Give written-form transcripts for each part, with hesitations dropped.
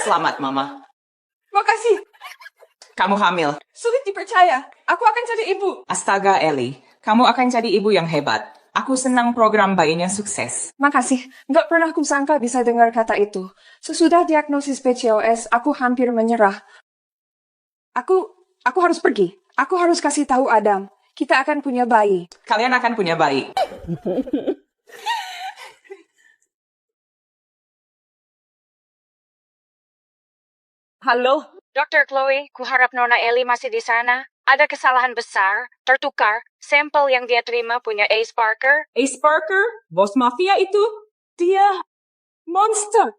Selamat, Mama. Makasih. Kamu hamil. Sulit dipercaya. Aku akan jadi ibu. Astaga, Ellie. Kamu akan jadi ibu yang hebat. Aku senang program bayinya sukses. Makasih. Nggak pernah kusangka bisa dengar kata itu. Sesudah diagnosis PCOS, aku hampir menyerah. Aku harus pergi. Aku harus kasih tahu Adam. Kita akan punya bayi. Kalian akan punya bayi. Halo? Dr. Chloe, kuharap Nona Ellie masih di sana. Ada kesalahan besar, tertukar. Sampel yang dia terima punya Ace Parker. Ace Parker? Bos mafia itu? Dia monster.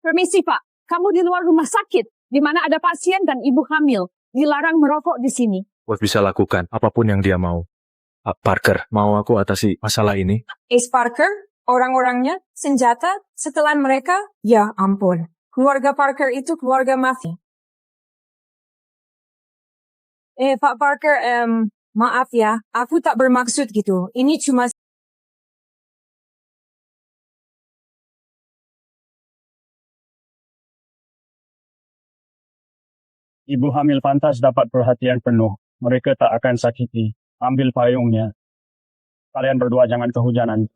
Permisi, Pak. Kamu di luar rumah sakit, di mana ada pasien dan ibu hamil. Dilarang merokok di sini. Bos bisa lakukan apapun yang dia mau. Parker, mau aku atasi masalah ini? Ace Parker? Orang-orangnya? Senjata? Setelan mereka? Ya ampun. Keluarga Parker itu keluarga mafia. Pak Parker, maaf ya. Aku tak bermaksud gitu. Ini cuma... Ibu hamil pantas dapat perhatian penuh. Mereka tak akan sakiti. Ambil payungnya. Kalian berdua jangan kehujanan.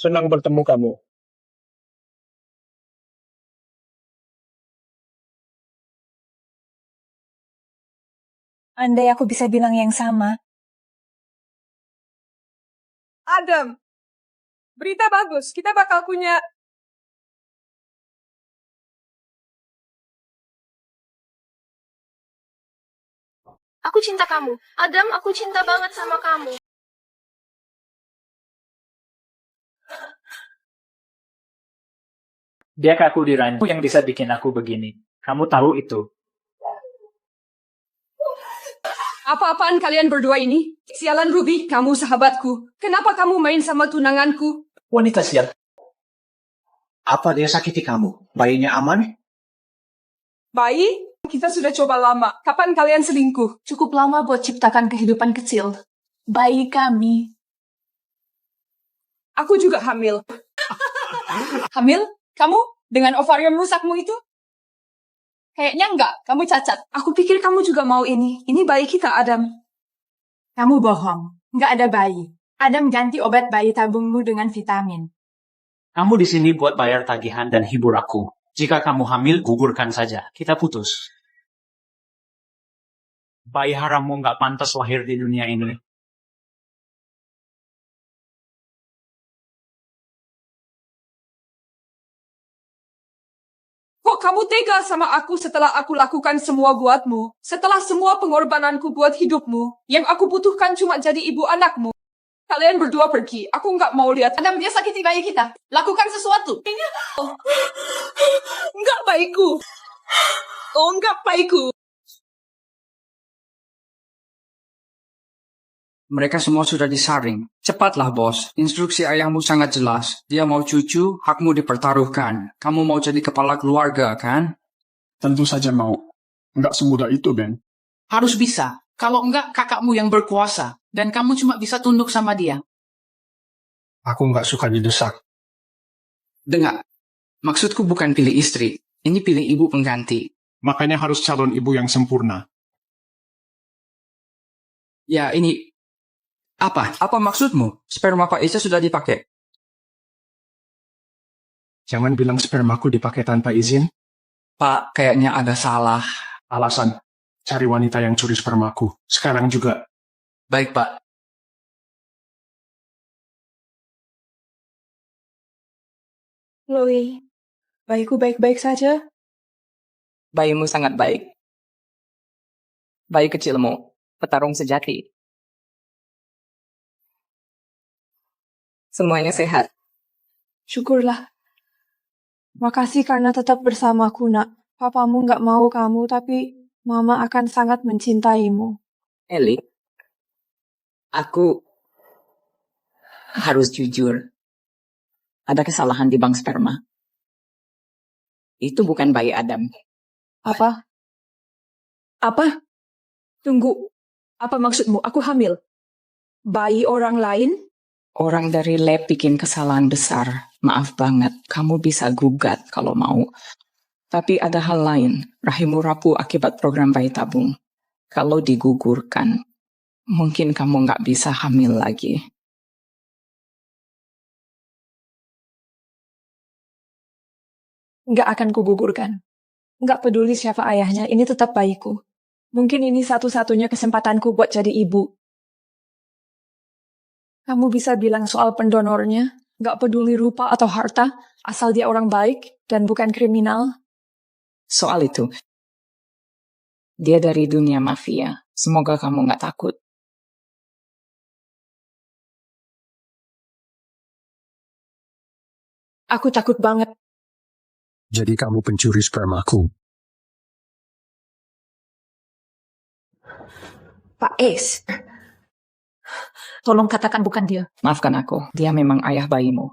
Senang bertemu kamu. Andai aku bisa bilang yang sama. Adam. Berita bagus. Kita bakal punya... Aku cinta kamu. Adam, aku cinta banget sama kamu. Dia kaku di ranjau yang bisa bikin aku begini. Kamu tahu itu. Apa-apaan kalian berdua ini? Sialan Ruby, kamu sahabatku. Kenapa kamu main sama tunanganku? Wanita sial. Apa dia sakiti kamu? Bayinya aman? Bayi? Kita sudah coba lama. Kapan kalian selingkuh? Cukup lama buat ciptakan kehidupan kecil. Bayi kami. Aku juga hamil. Hamil? Kamu? Dengan ovarium rusakmu itu? Kayaknya enggak. Kamu cacat. Aku pikir kamu juga mau ini. Ini bayi kita, Adam. Kamu bohong. Enggak ada bayi. Adam ganti obat bayi tabungmu dengan vitamin. Kamu di sini buat bayar tagihan dan hibur aku. Jika kamu hamil, gugurkan saja. Kita putus. Bayi harammu nggak pantas lahir di dunia ini. Kok kamu tega sama aku setelah aku lakukan semua buatmu? Setelah semua pengorbananku buat hidupmu, yang aku butuhkan cuma jadi ibu anakmu. Kalian berdua pergi. Aku nggak mau lihat Adam dia sakiti bayi kita. Lakukan sesuatu. Enggak bayiku. Oh, enggak bayiku. Mereka semua sudah disaring. Cepatlah, bos. Instruksi ayahmu sangat jelas. Dia mau cucu, hakmu dipertaruhkan. Kamu mau jadi kepala keluarga, kan? Tentu saja mau. Enggak semudah itu, Ben. Harus bisa. Kalau enggak, kakakmu yang berkuasa. Dan kamu cuma bisa tunduk sama dia. Aku enggak suka didesak. Dengar. Maksudku bukan pilih istri. Ini pilih ibu pengganti. Makanya harus calon ibu yang sempurna. Ya, ini... Apa? Apa maksudmu? Sperma Pak Isa sudah dipakai. Jangan bilang spermaku dipakai tanpa izin. Pak, kayaknya ada salah. Alasan. Cari wanita yang curi spermaku. Sekarang juga. Baik, Pak. Chloe, bayiku baik-baik saja. Bayimu sangat baik. Bayi kecilmu, petarung sejati. Semuanya sehat. Syukurlah. Makasih karena tetap bersamaku, nak. Papamu nggak mau kamu, tapi Mama akan sangat mencintaimu. Ellie, aku harus jujur. Ada kesalahan di bank sperma. Itu bukan bayi Adam. Apa? Apa? Tunggu. Apa maksudmu? Aku hamil. Bayi orang lain? Orang dari lab bikin kesalahan besar. Maaf banget, kamu bisa gugat kalau mau. Tapi ada hal lain. Rahimmu rapuh akibat program bayi tabung. Kalau digugurkan, mungkin kamu nggak bisa hamil lagi. Nggak akan kugugurkan. Nggak peduli siapa ayahnya, ini tetap bayiku. Mungkin ini satu-satunya kesempatanku buat jadi ibu. Kamu bisa bilang soal pendonornya, nggak peduli rupa atau harta, asal dia orang baik dan bukan kriminal. Soal itu, dia dari dunia mafia. Semoga kamu nggak takut. Aku takut banget. Jadi kamu pencuri spermaku. Pak Ace, tolong katakan bukan dia. Maafkan aku, dia memang ayah bayimu.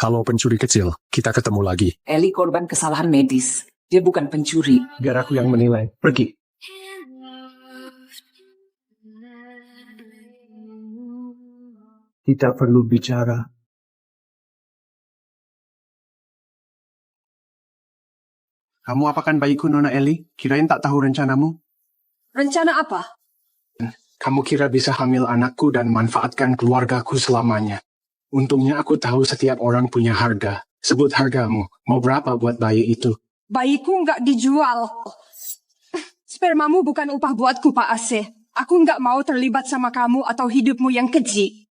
Halo pencuri kecil, kita ketemu lagi. Ellie korban kesalahan medis. Dia bukan pencuri. Biar aku yang menilai. Pergi. Kita perlu bicara. Kamu apakan bayiku, Nona Ellie? Kirain tak tahu rencanamu? Rencana apa? Kamu kira bisa hamil anakku dan manfaatkan keluargaku selamanya. Untungnya aku tahu setiap orang punya harga. Sebut hargamu. Mau berapa buat bayi itu? Bayiku nggak dijual. Spermamu bukan upah buatku, Pak Ase. Aku nggak mau terlibat sama kamu atau hidupmu yang keji.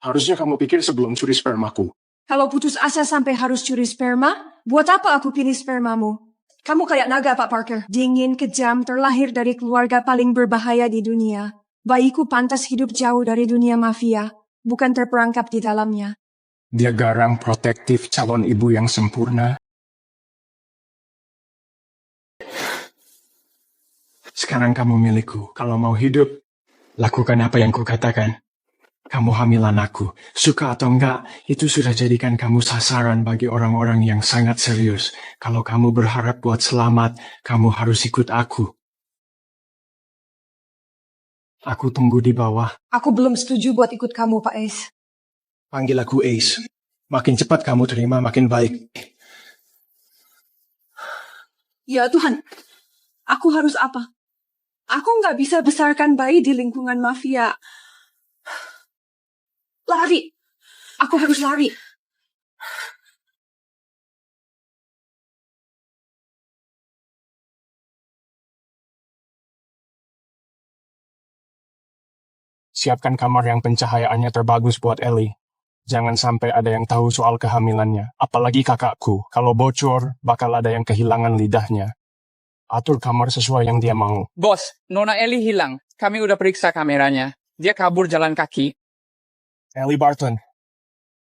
Harusnya kamu pikir sebelum curi spermaku. Kalau putus asa sampai harus curi sperma, buat apa aku pilih spermamu? Kamu kayak naga, Pak Parker. Dingin, kejam, terlahir dari keluarga paling berbahaya di dunia. Bayiku pantas hidup jauh dari dunia mafia, bukan terperangkap di dalamnya. Dia garang protektif calon ibu yang sempurna. Sekarang kamu milikku. Kalau mau hidup, lakukan apa yang kukatakan. Kamu hamil anakku. Suka atau enggak, itu sudah jadikan kamu sasaran bagi orang-orang yang sangat serius. Kalau kamu berharap buat selamat, kamu harus ikut aku. Aku tunggu di bawah. Aku belum setuju buat ikut kamu, Pak Ace. Panggil aku Ace. Makin cepat kamu terima, makin baik. Ya Tuhan, aku harus apa? Aku nggak bisa besarkan bayi di lingkungan mafia. Lari! Aku harus lari. Siapkan kamar yang pencahayaannya terbagus buat Ellie. Jangan sampai ada yang tahu soal kehamilannya. Apalagi kakakku. Kalau bocor, bakal ada yang kehilangan lidahnya. Atur kamar sesuai yang dia mau. Bos, Nona Ellie hilang. Kami udah periksa kameranya. Dia kabur jalan kaki. Ellie Barton,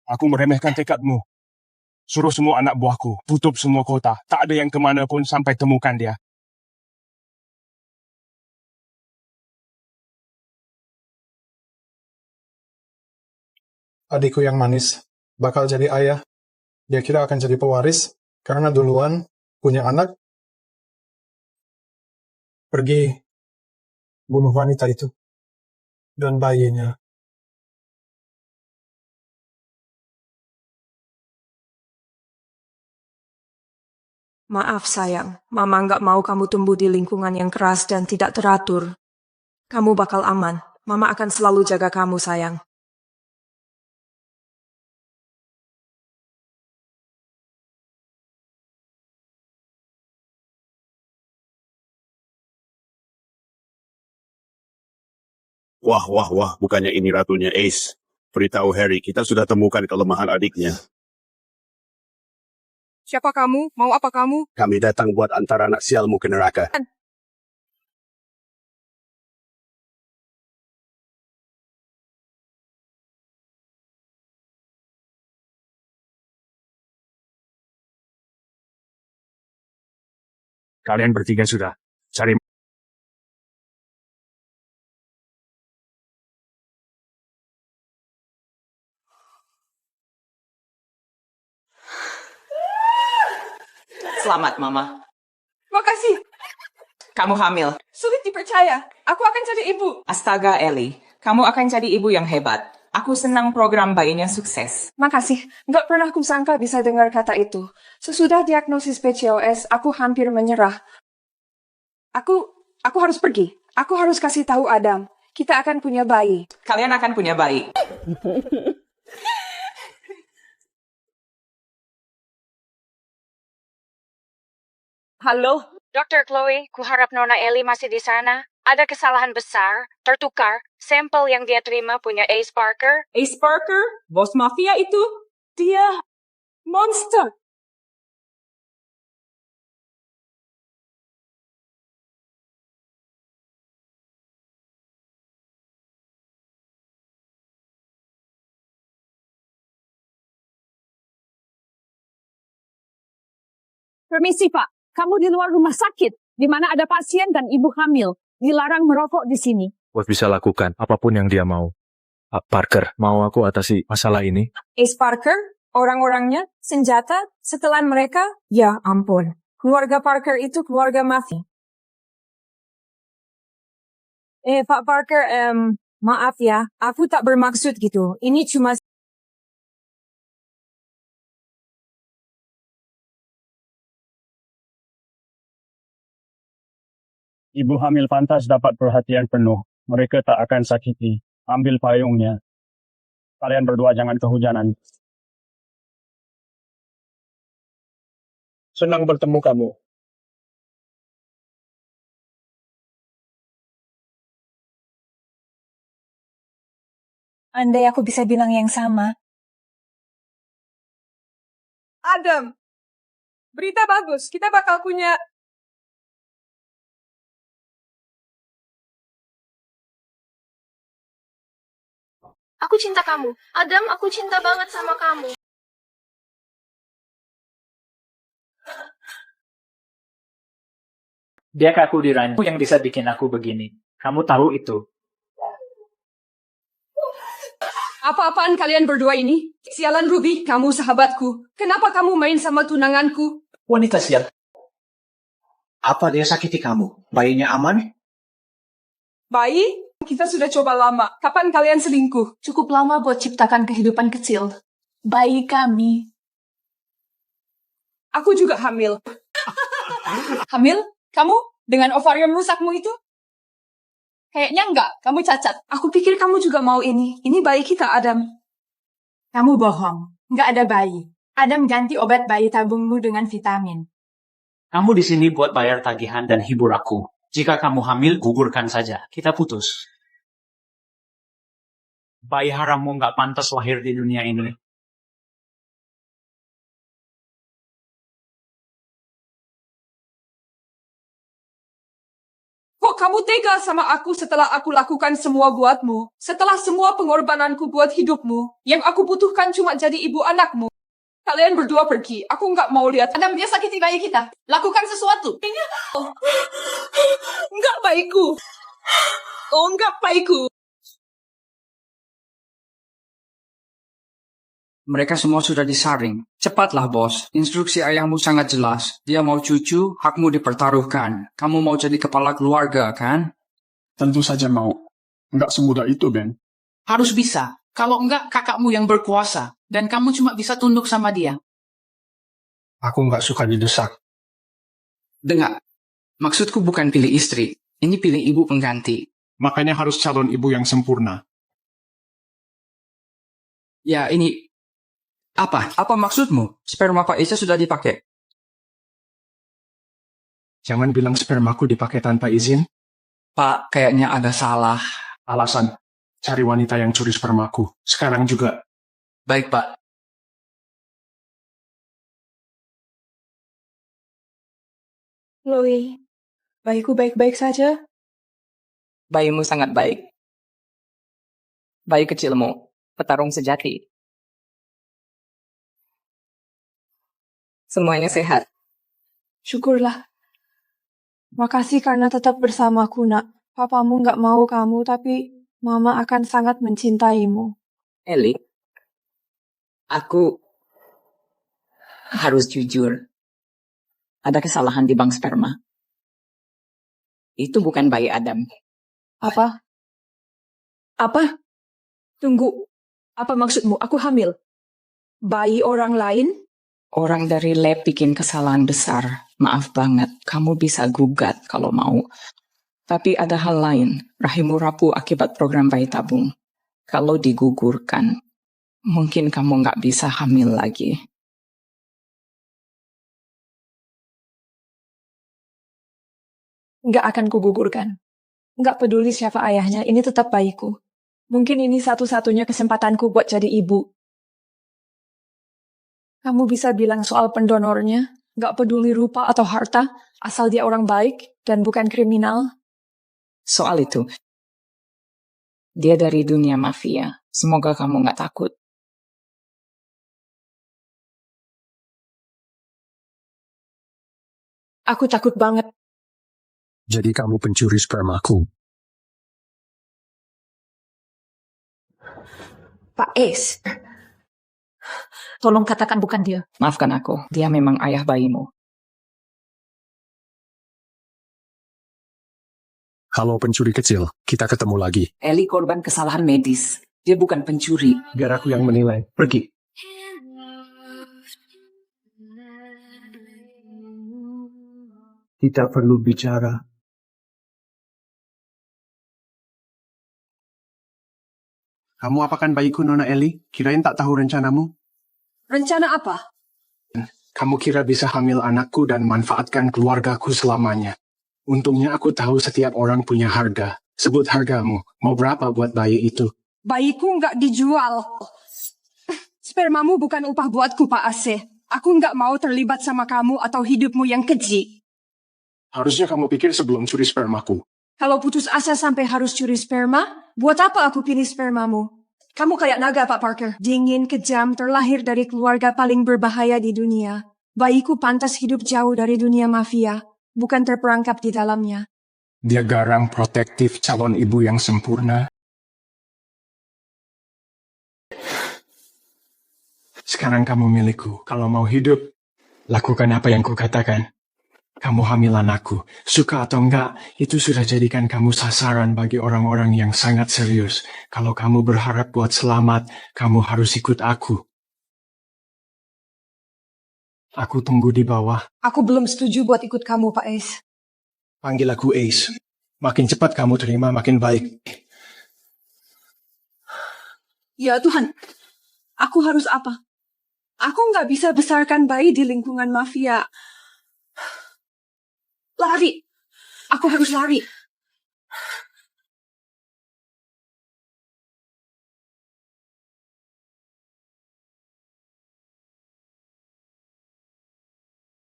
aku meremehkan tekadmu. Suruh semua anak buahku, tutup semua kota. Tak ada yang kemana pun sampai temukan dia. Adikku yang manis, bakal jadi ayah. Dia kira akan jadi pewaris, karena duluan punya anak. Pergi bunuh wanita itu. Dan bayinya. Maaf sayang, Mama nggak mau kamu tumbuh di lingkungan yang keras dan tidak teratur. Kamu bakal aman. Mama akan selalu jaga kamu sayang. Wah, wah, wah, bukannya ini ratunya Ace. Beritahu Harry, kita sudah temukan kelemahan adiknya. Siapa kamu? Mau apa kamu? Kami datang buat antar anak sialmu ke neraka. Kalian bertiga sudah cari Selamat, Mama. Makasih. Kamu hamil. Sulit dipercaya. Aku akan jadi ibu. Astaga, Ellie. Kamu akan jadi ibu yang hebat. Aku senang program bayinya sukses. Makasih. Nggak pernah kusangka bisa dengar kata itu. Sesudah diagnosis PCOS, aku hampir menyerah. Aku harus pergi. Aku harus kasih tahu Adam. Kita akan punya bayi. Kalian akan punya bayi. Halo? Dr. Chloe, kuharap Nona Ellie masih di sana. Ada kesalahan besar, tertukar. Sampel yang dia terima punya Ace Parker. Ace Parker? Bos mafia itu? Dia monster. Permisi, Pak. Kamu di luar rumah sakit, di mana ada pasien dan ibu hamil. Dilarang merokok di sini. Bos bisa lakukan apapun yang dia mau. Parker, mau aku atasi masalah ini? Ace Parker, orang-orangnya, senjata, setelan mereka, ya ampun. Keluarga Parker itu keluarga mafia. Pak Parker, maaf ya, aku tak bermaksud gitu. Ini cuma... Ibu hamil pantas dapat perhatian penuh. Mereka tak akan sakiti. Ambil payungnya. Kalian berdua jangan kehujanan. Senang bertemu kamu. Andai aku bisa bilang yang sama. Adam, berita bagus. Kita bakal punya... Aku cinta kamu. Adam, aku cinta banget sama kamu. Dia kaku di ranjau yang bisa bikin aku begini. Kamu tahu itu. Apa-apaan kalian berdua ini? Sialan Ruby, kamu sahabatku. Kenapa kamu main sama tunanganku? Wanita sial. Apa dia sakiti kamu? Bayinya aman? Bayi? Kita sudah coba lama. Kapan kalian selingkuh? Cukup lama buat ciptakan kehidupan kecil. Bayi kami. Aku juga hamil. Hamil? Kamu? Dengan ovarium rusakmu itu? Kayaknya enggak. Kamu cacat. Aku pikir kamu juga mau ini. Ini bayi kita, Adam. Kamu bohong. Enggak ada bayi. Adam ganti obat bayi tabungmu dengan vitamin. Kamu di sini buat bayar tagihan dan hibur aku. Jika kamu hamil, gugurkan saja. Kita putus. Bayi harammu nggak pantas lahir di dunia ini. Kok kamu tega sama aku setelah aku lakukan semua buatmu? Setelah semua pengorbananku buat hidupmu, yang aku butuhkan cuma jadi ibu anakmu. Kalian berdua pergi. Aku nggak mau lihat. Adam, dia sakiti bayi kita. Lakukan sesuatu. Nggak bayiku. Oh, nggak bayiku. Mereka semua sudah disaring. Cepatlah, bos. Instruksi ayahmu sangat jelas. Dia mau cucu, hakmu dipertaruhkan. Kamu mau jadi kepala keluarga, kan? Tentu saja mau. Enggak semudah itu, Ben. Harus bisa. Kalau enggak, kakakmu yang berkuasa. Dan kamu cuma bisa tunduk sama dia. Aku nggak suka didesak. Dengar. Maksudku bukan pilih istri. Ini pilih ibu pengganti. Makanya harus calon ibu yang sempurna. Ya, ini... Apa? Apa maksudmu? Sperma Pak Isa sudah dipakai. Jangan bilang spermaku dipakai tanpa izin. Pak, kayaknya ada salah. Alasan. Cari wanita yang curi spermaku. Sekarang juga. Baik, Pak. Chloe, bayiku baik-baik saja. Bayimu sangat baik. Bayi kecilmu, petarung sejati. Semuanya sehat. Syukurlah. Makasih karena tetap bersamaku, nak. Papamu nggak mau kamu, tapi Mama akan sangat mencintaimu. Ellie, aku harus jujur. Ada kesalahan di bank sperma. Itu bukan bayi Adam. Apa? Apa? Tunggu. Apa maksudmu? Aku hamil. Bayi orang lain? Orang dari lab bikin kesalahan besar. Maaf banget, kamu bisa gugat kalau mau. Tapi ada hal lain, rahimmu rapuh akibat program bayi tabung. Kalau digugurkan, mungkin kamu nggak bisa hamil lagi. Nggak akan kugugurkan. Nggak peduli siapa ayahnya, ini tetap bayiku. Mungkin ini satu-satunya kesempatanku buat jadi ibu. Kamu bisa bilang soal pendonornya, nggak peduli rupa atau harta, asal dia orang baik dan bukan kriminal. Soal itu, dia dari dunia mafia. Semoga kamu nggak takut. Aku takut banget. Jadi kamu pencuri spermaku. Pak Ace. Tolong katakan bukan dia. Maafkan aku, dia memang ayah bayimu. Halo pencuri kecil, kita ketemu lagi. Ellie korban kesalahan medis. Dia bukan pencuri. Biar aku yang menilai. Pergi. Tidak perlu bicara. Kamu apakan bayiku, Nona Ellie? Kirain tak tahu rencanamu. Rencana apa? Kamu kira bisa hamil anakku dan manfaatkan keluargaku selamanya. Untungnya aku tahu setiap orang punya harga. Sebut hargamu. Mau berapa buat bayi itu? Bayiku nggak dijual. Spermamu bukan upah buatku, Pak Ace. Aku nggak mau terlibat sama kamu atau hidupmu yang keji. Harusnya kamu pikir sebelum curi spermaku. Kalau putus asa sampai harus curi sperma, buat apa aku pilih spermamu? Kamu kayak naga, Pak Parker. Dingin, kejam, terlahir dari keluarga paling berbahaya di dunia. Bayiku pantas hidup jauh dari dunia mafia, bukan terperangkap di dalamnya. Dia garang protektif calon ibu yang sempurna. Sekarang kamu milikku. Kalau mau hidup, lakukan apa yang kukatakan. Kamu hamil anakku. Suka atau enggak, itu sudah jadikan kamu sasaran bagi orang-orang yang sangat serius. Kalau kamu berharap buat selamat, kamu harus ikut aku. Aku tunggu di bawah. Aku belum setuju buat ikut kamu, Pak Ace. Panggil aku Ace. Makin cepat kamu terima, makin baik. Ya Tuhan, aku harus apa? Aku nggak bisa besarkan bayi di lingkungan mafia. Lari! Aku harus lari.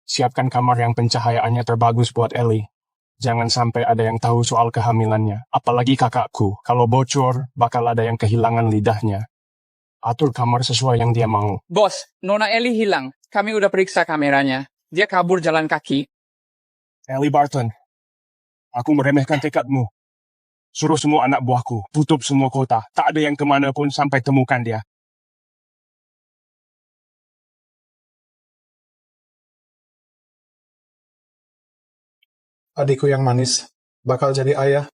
Siapkan kamar yang pencahayaannya terbagus buat Ellie. Jangan sampai ada yang tahu soal kehamilannya. Apalagi kakakku. Kalau bocor, bakal ada yang kehilangan lidahnya. Atur kamar sesuai yang dia mau. Bos, Nona Ellie hilang. Kami udah periksa kameranya. Dia kabur jalan kaki. Ellie Barton, aku meremehkan tekadmu. Suruh semua anak buahku, tutup semua kota. Tak ada yang kemana pun sampai temukan dia. Adikku yang manis bakal jadi ayah.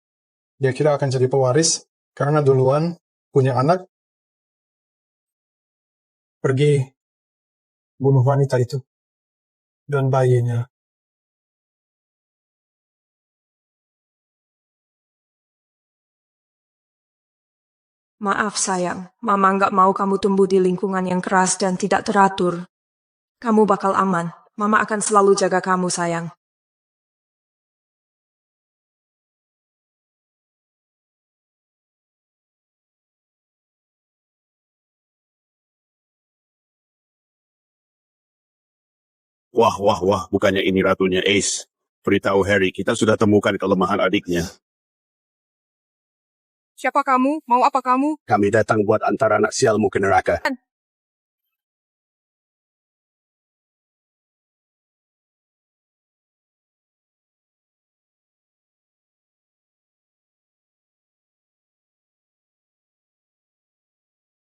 Dia kira akan jadi pewaris karena duluan punya anak. Pergi bunuh wanita itu dan bayinya. Maaf sayang, Mama nggak mau kamu tumbuh di lingkungan yang keras dan tidak teratur. Kamu bakal aman. Mama akan selalu jaga kamu sayang. Wah, wah, wah, bukannya ini ratunya Ace. Beritahu Harry, kita sudah temukan kelemahan adiknya. Siapa kamu? Mau apa kamu? Kami datang buat antar anak sialmu ke neraka.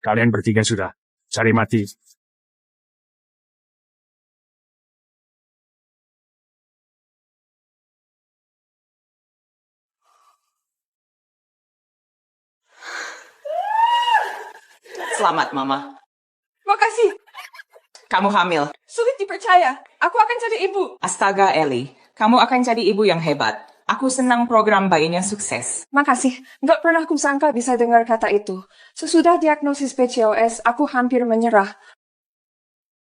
Kalian bertiga sudah cari mati. Selamat, Mama. Makasih. Kamu hamil. Sulit dipercaya. Aku akan jadi ibu. Astaga, Ellie. Kamu akan jadi ibu yang hebat. Aku senang program bayinya sukses. Makasih. Nggak pernah aku sangka bisa dengar kata itu. Sesudah diagnosis PCOS, aku hampir menyerah.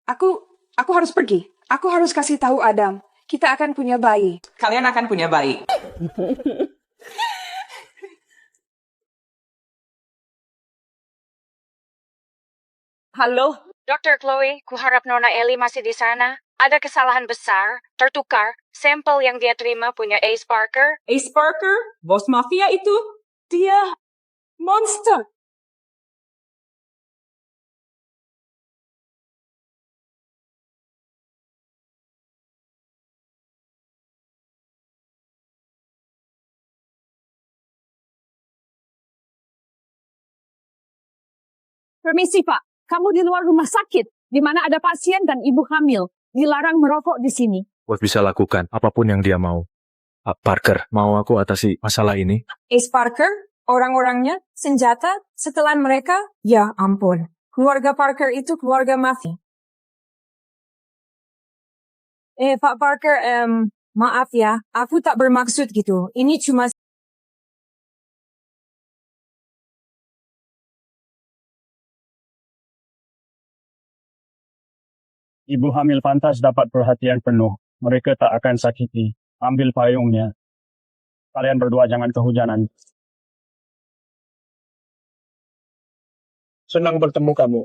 Aku harus pergi. Aku harus kasih tahu Adam. Kita akan punya bayi. Kalian akan punya bayi. Halo, Dr. Chloe, kuharap Nona Ellie masih di sana. Ada kesalahan besar, tertukar, sampel yang dia terima punya Ace Parker. Ace Parker, bos mafia itu, dia monster. Permisi, Pak. Kamu di luar rumah sakit, di mana ada pasien dan ibu hamil. Dilarang merokok di sini. Bos bisa lakukan apapun yang dia mau. Parker, mau aku atasi masalah ini? Ace Parker, orang-orangnya, senjata, setelan mereka, ya ampun. Keluarga Parker itu keluarga mafia. Pak Parker, maaf ya, aku tak bermaksud gitu. Ini cuma... Ibu hamil pantas dapat perhatian penuh. Mereka tak akan sakiti. Ambil payungnya. Kalian berdua jangan kehujanan. Senang bertemu kamu.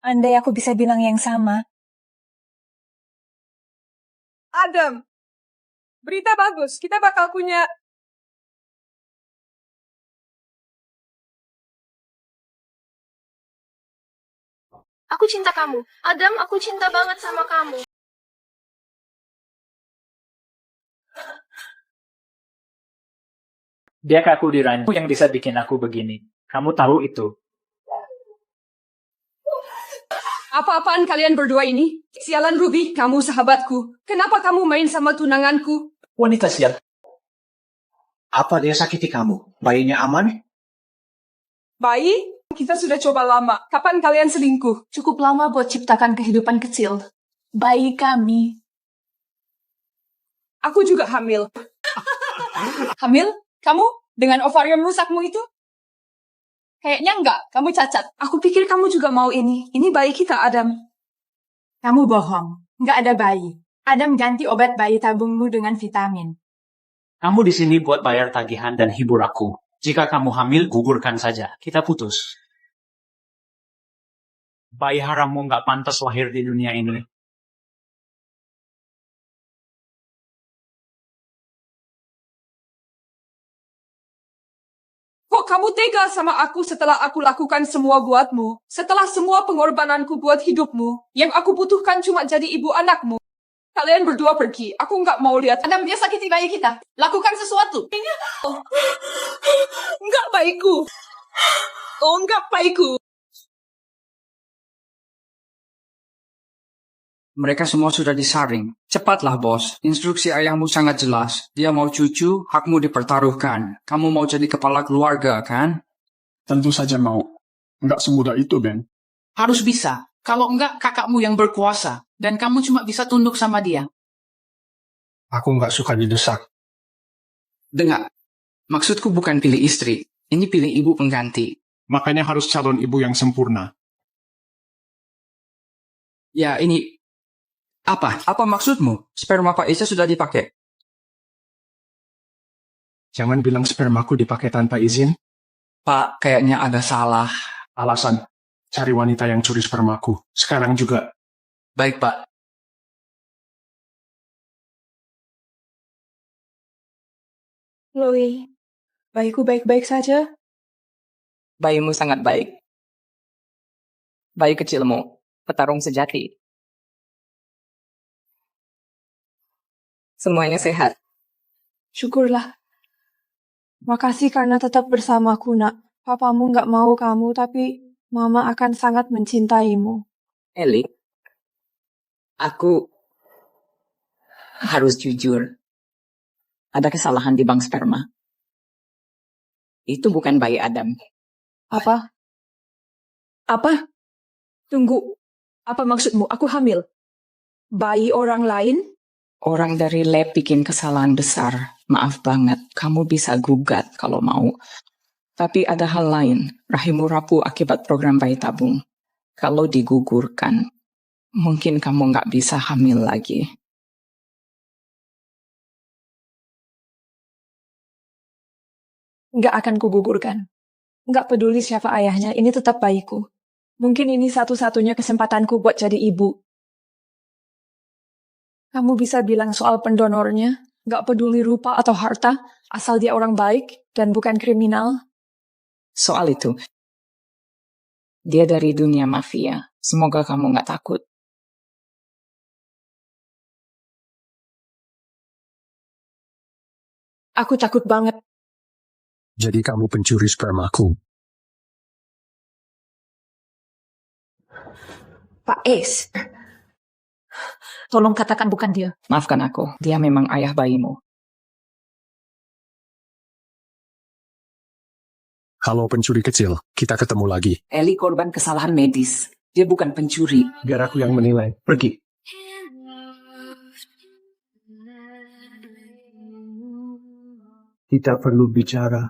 Andai aku bisa bilang yang sama. Adam, berita bagus. Kita bakal punya... Aku cinta kamu. Adam, aku cinta banget sama kamu. Dia kaku di ranjau yang bisa bikin aku begini. Kamu tahu itu. Apa-apaan kalian berdua ini? Sialan Ruby, kamu sahabatku. Kenapa kamu main sama tunanganku? Wanita sial. Apa dia sakiti kamu? Bayinya aman? Bayi? Kita sudah coba lama. Kapan kalian selingkuh? Cukup lama buat ciptakan kehidupan kecil. Bayi kami. Aku juga hamil. Hamil? Kamu? Dengan ovarium rusakmu itu? Kayaknya enggak. Kamu cacat. Aku pikir kamu juga mau ini. Ini bayi kita, Adam. Kamu bohong. Nggak ada bayi. Adam ganti obat bayi tabungmu dengan vitamin. Kamu di sini buat bayar tagihan dan hibur aku. Jika kamu hamil, gugurkan saja. Kita putus. Bayi harammu nggak pantas lahir di dunia ini. Kok kamu tega sama aku setelah aku lakukan semua buatmu? Setelah semua pengorbananku buat hidupmu, yang aku butuhkan cuma jadi ibu anakmu. Kalian berdua pergi. Aku nggak mau lihat. Adam, dia sakiti bayi kita. Lakukan sesuatu. Enggak bayiku. Oh, enggak bayiku. Mereka semua sudah disaring. Cepatlah, bos. Instruksi ayahmu sangat jelas. Dia mau cucu, hakmu dipertaruhkan. Kamu mau jadi kepala keluarga, kan? Tentu saja mau. Enggak semudah itu, Ben. Harus bisa. Kalau enggak, kakakmu yang berkuasa. Dan kamu cuma bisa tunduk sama dia. Aku nggak suka didesak. Dengar. Maksudku bukan pilih istri. Ini pilih ibu pengganti. Makanya harus calon ibu yang sempurna. Ya, ini... Apa? Apa maksudmu? Sperma Pak Isa sudah dipakai. Jangan bilang spermaku dipakai tanpa izin. Pak, kayaknya ada salah. Alasan, cari wanita yang curi spermaku. Sekarang juga. Baik, Pak. Chloe, bayiku baik-baik saja. Bayimu sangat baik. Bayi kecilmu, petarung sejati. Semuanya sehat. Syukurlah. Makasih karena tetap bersamaku, nak. Papamu nggak mau kamu, tapi Mama akan sangat mencintaimu. Ellie, aku harus jujur. Ada kesalahan di bank sperma. Itu bukan bayi Adam. Apa? Apa? Tunggu. Apa maksudmu? Aku hamil. Bayi orang lain? Orang dari lab bikin kesalahan besar. Maaf banget, kamu bisa gugat kalau mau. Tapi ada hal lain, rahimmu rapuh akibat program bayi tabung. Kalau digugurkan, mungkin kamu nggak bisa hamil lagi. Nggak akan kugugurkan. Nggak peduli siapa ayahnya, ini tetap bayiku. Mungkin ini satu-satunya kesempatanku buat jadi ibu. Kamu bisa bilang soal pendonornya, nggak peduli rupa atau harta, asal dia orang baik dan bukan kriminal. Soal itu, dia dari dunia mafia. Semoga kamu nggak takut. Aku takut banget. Jadi kamu pencuri spermaku. Pak Ace, tolong katakan bukan dia. Maafkan aku, dia memang ayah bayimu. Halo pencuri kecil, kita ketemu lagi. Ellie korban kesalahan medis. Dia bukan pencuri. Biar aku yang menilai. Pergi. Kita perlu bicara.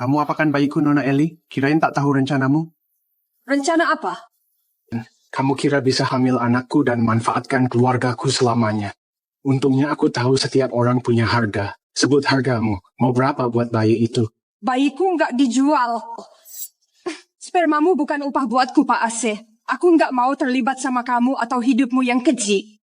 Kamu apakan bayiku, Nona Ellie? Kirain tak tahu rencanamu? Rencana apa? Kamu kira bisa hamil anakku dan manfaatkan keluargaku selamanya. Untungnya aku tahu setiap orang punya harga. Sebut hargamu. Mau berapa buat bayi itu? Bayiku nggak dijual. Spermamu bukan upah buatku, Pak Ase. Aku nggak mau terlibat sama kamu atau hidupmu yang keji.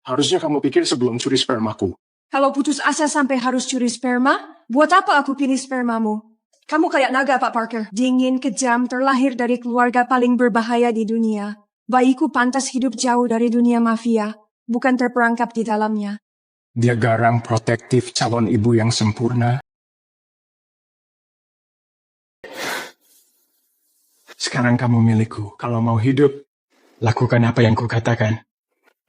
Harusnya kamu pikir sebelum curi spermaku. Kalau putus asa sampai harus curi sperma, buat apa aku pilih spermamu? Kamu kayak naga, Pak Parker. Dingin, kejam, terlahir dari keluarga paling berbahaya di dunia. Bayiku pantas hidup jauh dari dunia mafia, bukan terperangkap di dalamnya. Dia garang protektif calon ibu yang sempurna. Sekarang kamu milikku. Kalau mau hidup, lakukan apa yang kukatakan.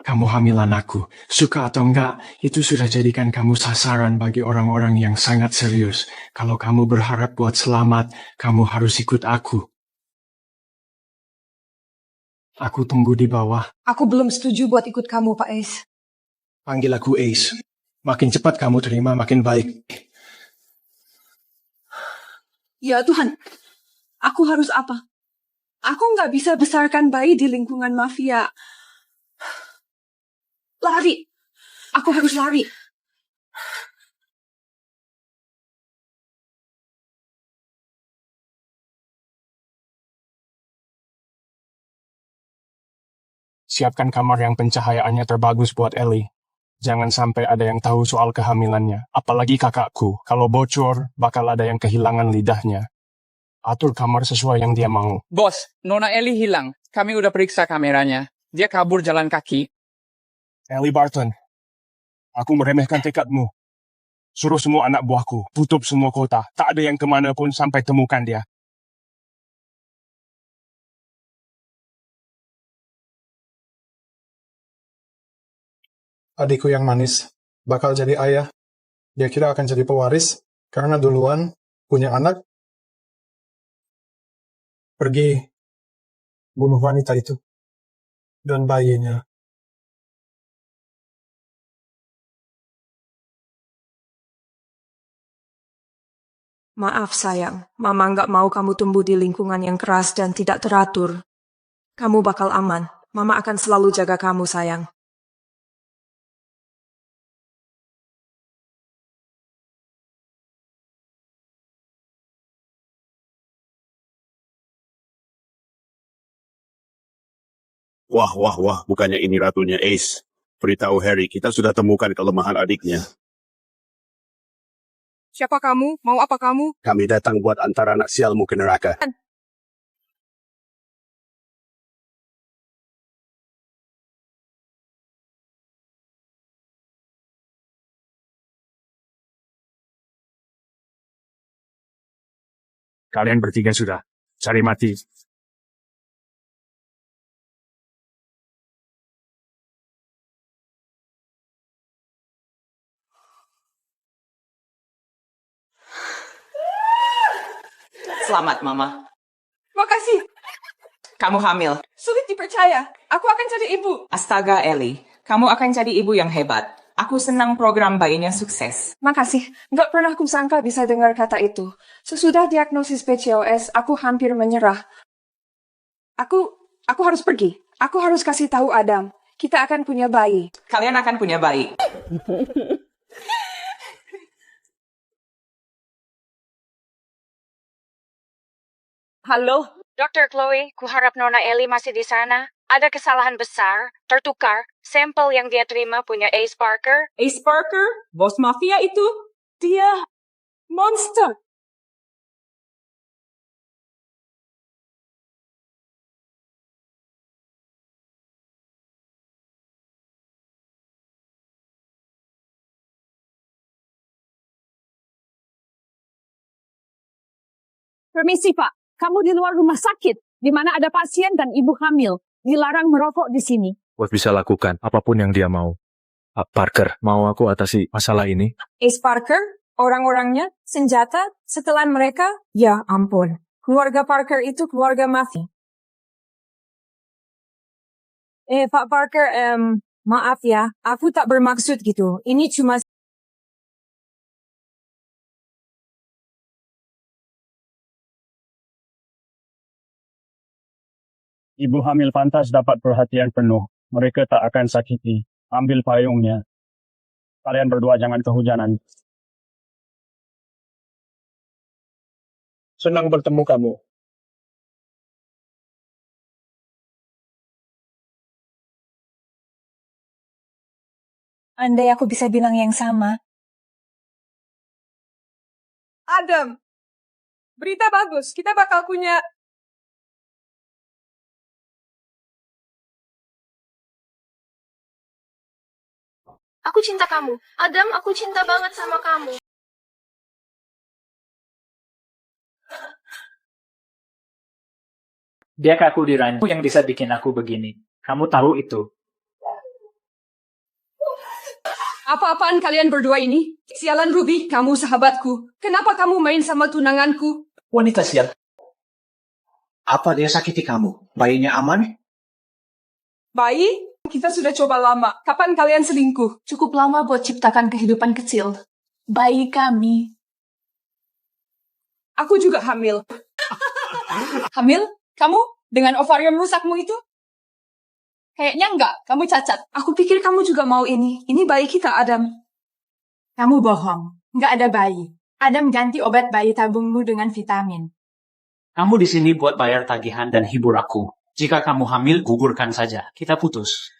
Kamu hamil anakku. Suka atau enggak, itu sudah jadikan kamu sasaran bagi orang-orang yang sangat serius. Kalau kamu berharap buat selamat, kamu harus ikut aku. Aku tunggu di bawah. Aku belum setuju buat ikut kamu, Pak Ace. Panggil aku Ace. Makin cepat kamu terima, makin baik. Ya Tuhan, aku harus apa? Aku nggak bisa besarkan bayi di lingkungan mafia. Lari. Aku harus lari. Siapkan kamar yang pencahayaannya terbagus buat Ellie. Jangan sampai ada yang tahu soal kehamilannya. Apalagi kakakku. Kalau bocor, bakal ada yang kehilangan lidahnya. Atur kamar sesuai yang dia mau. Bos, Nona Ellie hilang. Kami udah periksa kameranya. Dia kabur jalan kaki. Ellie Barton, aku meremehkan tekadmu. Suruh semua anak buahku, tutup semua kota. Tak ada yang kemana pun sampai temukan dia. Adikku yang manis bakal jadi ayah. Dia kira akan jadi pewaris karena duluan punya anak. Pergi bunuh wanita itu dan bayinya. Maaf sayang, Mama nggak mau kamu tumbuh di lingkungan yang keras dan tidak teratur. Kamu bakal aman. Mama akan selalu jaga kamu sayang. Wah, wah, wah, bukannya ini ratunya Ace. Beritahu Harry, kita sudah temukan kelemahan adiknya. Siapa kamu? Mau apa kamu? Kami datang buat antar anak sialmu ke neraka. Kalian bertiga sudah cari mati. Selamat, Mama. Makasih. Kamu hamil. Sulit dipercaya. Aku akan jadi ibu. Astaga, Ellie. Kamu akan jadi ibu yang hebat. Aku senang program bayinya sukses. Makasih. Nggak pernah aku sangka bisa dengar kata itu. Sesudah diagnosis PCOS, aku hampir menyerah. Aku harus pergi. Aku harus kasih tahu Adam. Kita akan punya bayi. Kalian akan punya bayi. Halo, Dr. Chloe, kuharap Nona Ellie masih di sana. Ada kesalahan besar, tertukar, sampel yang dia terima punya Ace Parker. Ace Parker, bos mafia itu, dia monster. Permisi, Pak. Kamu di luar rumah sakit, di mana ada pasien dan ibu hamil. Dilarang merokok di sini. Bos bisa lakukan apapun yang dia mau. Parker, mau aku atasi masalah ini? Ace Parker, orang-orangnya, senjata, setelan mereka, ya ampun. Keluarga Parker itu keluarga mafia. Pak Parker, maaf ya, aku tak bermaksud gitu. Ini cuma... Ibu hamil pantas dapat perhatian penuh. Mereka tak akan sakiti. Ambil payungnya. Kalian berdua jangan kehujanan. Senang bertemu kamu. Andai aku bisa bilang yang sama. Adam, berita bagus. Kita bakal punya... Aku cinta kamu. Adam, aku cinta banget sama kamu. Dia kaku di ranjau yang bisa bikin aku begini. Kamu tahu itu. Apa-apaan kalian berdua ini? Sialan Ruby, kamu sahabatku. Kenapa kamu main sama tunanganku? Wanita sial. Apa dia sakiti kamu? Bayinya aman? Bayi? Kita sudah coba lama. Kapan kalian selingkuh? Cukup lama buat ciptakan kehidupan kecil. Bayi kami. Aku juga hamil. Hamil? Kamu? Dengan ovarium rusakmu itu? Kayaknya enggak. Kamu cacat. Aku pikir kamu juga mau ini. Ini bayi kita, Adam. Kamu bohong. Nggak ada bayi. Adam ganti obat bayi tabungmu dengan vitamin. Kamu di sini buat bayar tagihan dan hibur aku. Jika kamu hamil, gugurkan saja. Kita putus.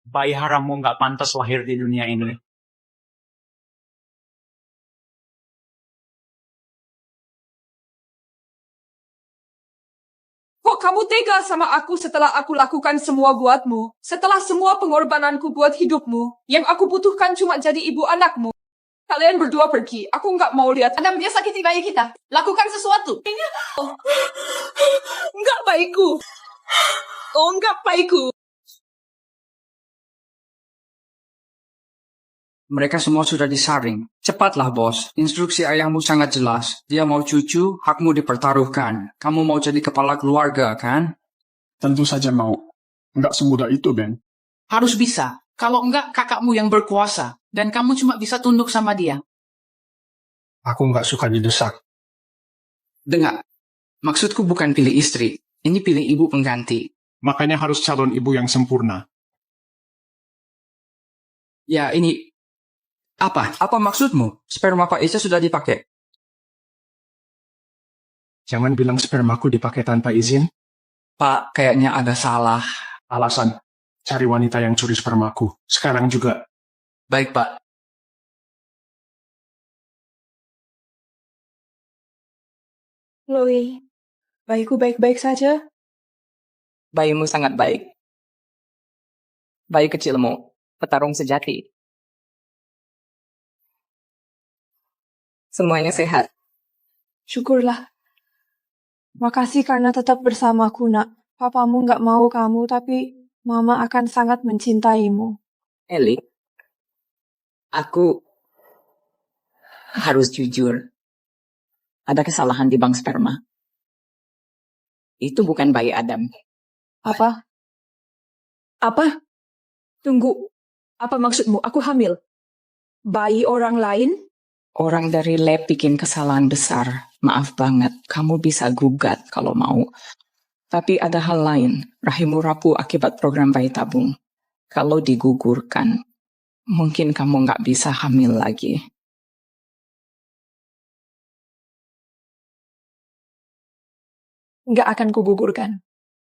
Bayi harammu nggak pantas lahir di dunia ini. Kok kamu tega sama aku setelah aku lakukan semua buatmu? Setelah semua pengorbananku buat hidupmu, yang aku butuhkan cuma jadi ibu anakmu. Kalian berdua pergi. Aku nggak mau lihat. Adam, dia sakiti bayi kita. Lakukan sesuatu. Enggak bayiku. Oh, enggak bayiku. Mereka semua sudah disaring. Cepatlah, bos. Instruksi ayahmu sangat jelas. Dia mau cucu, hakmu dipertaruhkan. Kamu mau jadi kepala keluarga, kan? Tentu saja mau. Enggak semudah itu, Ben. Harus bisa. Kalau enggak, kakakmu yang berkuasa. Dan kamu cuma bisa tunduk sama dia. Aku nggak suka didesak. Dengar. Maksudku bukan pilih istri. Ini pilih ibu pengganti. Makanya harus calon ibu yang sempurna. Ya, ini... Apa? Apa maksudmu? Sperma Pak Isa sudah dipakai. Jangan bilang spermaku dipakai tanpa izin. Pak, kayaknya ada salah. Alasan. Cari wanita yang curi spermaku. Sekarang juga. Baik, Pak. Chloe, bayiku baik-baik saja. Bayimu sangat baik. Bayi kecilmu, petarung sejati. Semuanya sehat. Syukurlah. Makasih karena tetap bersamaku, nak. Papamu nggak mau kamu, tapi Mama akan sangat mencintaimu. Ellie, aku harus jujur. Ada kesalahan di bank sperma. Itu bukan bayi Adam. Apa? Apa? Tunggu. Apa maksudmu? Aku hamil. Bayi orang lain? Orang dari lab bikin kesalahan besar. Maaf banget, kamu bisa gugat kalau mau. Tapi ada hal lain, rahimmu rapuh akibat program bayi tabung. Kalau digugurkan, mungkin kamu nggak bisa hamil lagi. Nggak akan kugugurkan.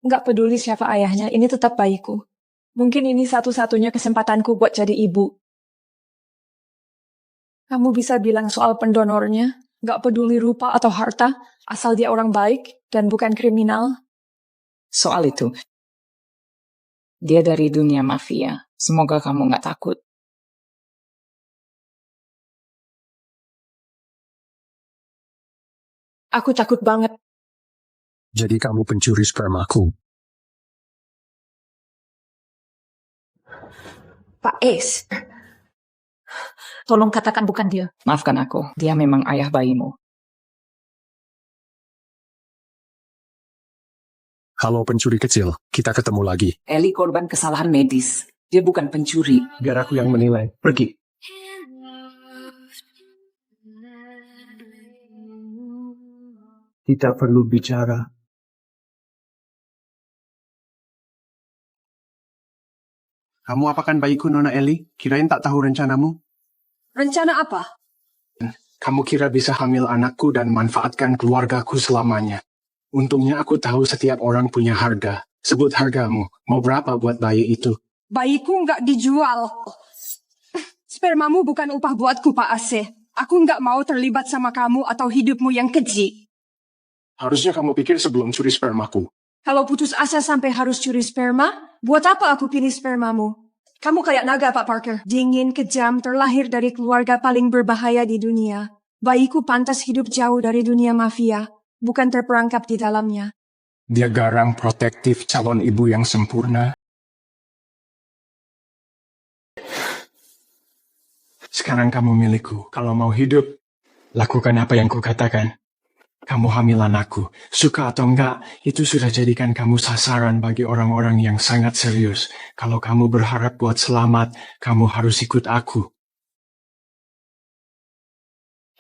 Nggak peduli siapa ayahnya, ini tetap bayiku. Mungkin ini satu-satunya kesempatanku buat jadi ibu. Kamu bisa bilang soal pendonornya, nggak peduli rupa atau harta, asal dia orang baik dan bukan kriminal. Soal itu, dia dari dunia mafia. Semoga kamu nggak takut. Aku takut banget. Jadi kamu pencuri spermaku. Pak Ace, tolong katakan bukan dia. Maafkan aku, dia memang ayah bayimu. Halo pencuri kecil, kita ketemu lagi. Ellie korban kesalahan medis. Dia bukan pencuri. Biar aku yang menilai. Pergi. Kita perlu bicara. Kamu apakan bayiku, Nona Ellie? Kirain tak tahu rencanamu? Rencana apa? Kamu kira bisa hamil anakku dan manfaatkan keluargaku selamanya. Untungnya aku tahu setiap orang punya harga. Sebut hargamu. Mau berapa buat bayi itu? Bayiku nggak dijual. Spermamu bukan upah buatku, Pak Ase. Aku nggak mau terlibat sama kamu atau hidupmu yang keji. Harusnya kamu pikir sebelum curi spermaku. Kalau putus asa sampai harus curi sperma, buat apa aku pilih spermamu? Kamu kayak naga, Pak Parker. Dingin, kejam, terlahir dari keluarga paling berbahaya di dunia. Bayiku pantas hidup jauh dari dunia mafia, bukan terperangkap di dalamnya. Dia garang protektif calon ibu yang sempurna. Sekarang kamu milikku. Kalau mau hidup, lakukan apa yang kukatakan. Kamu hamil anakku. Suka atau enggak, itu sudah jadikan kamu sasaran bagi orang-orang yang sangat serius. Kalau kamu berharap buat selamat, kamu harus ikut aku.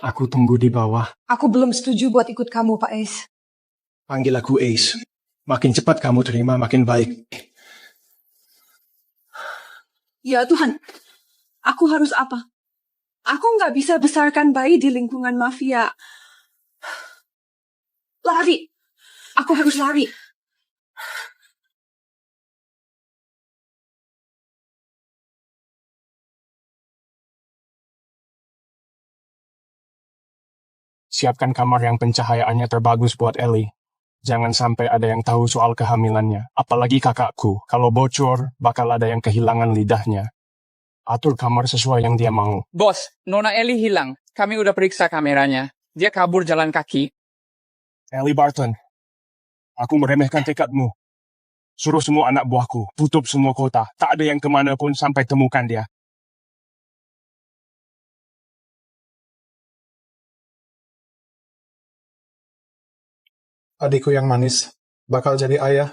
Aku tunggu di bawah. Aku belum setuju buat ikut kamu, Pak Ace. Panggil aku Ace. Makin cepat kamu terima, makin baik. Ya Tuhan, aku harus apa? Aku nggak bisa besarkan bayi di lingkungan mafia. Lari. Aku harus lari. Siapkan kamar yang pencahayaannya terbagus buat Ellie. Jangan sampai ada yang tahu soal kehamilannya. Apalagi kakakku. Kalau bocor, bakal ada yang kehilangan lidahnya. Atur kamar sesuai yang dia mau. Bos, Nona Ellie hilang. Kami udah periksa kameranya. Dia kabur jalan kaki. Ellie Barton, aku meremehkan tekadmu. Suruh semua anak buahku, tutup semua kota. Tak ada yang kemana pun sampai temukan dia. Adikku yang manis bakal jadi ayah.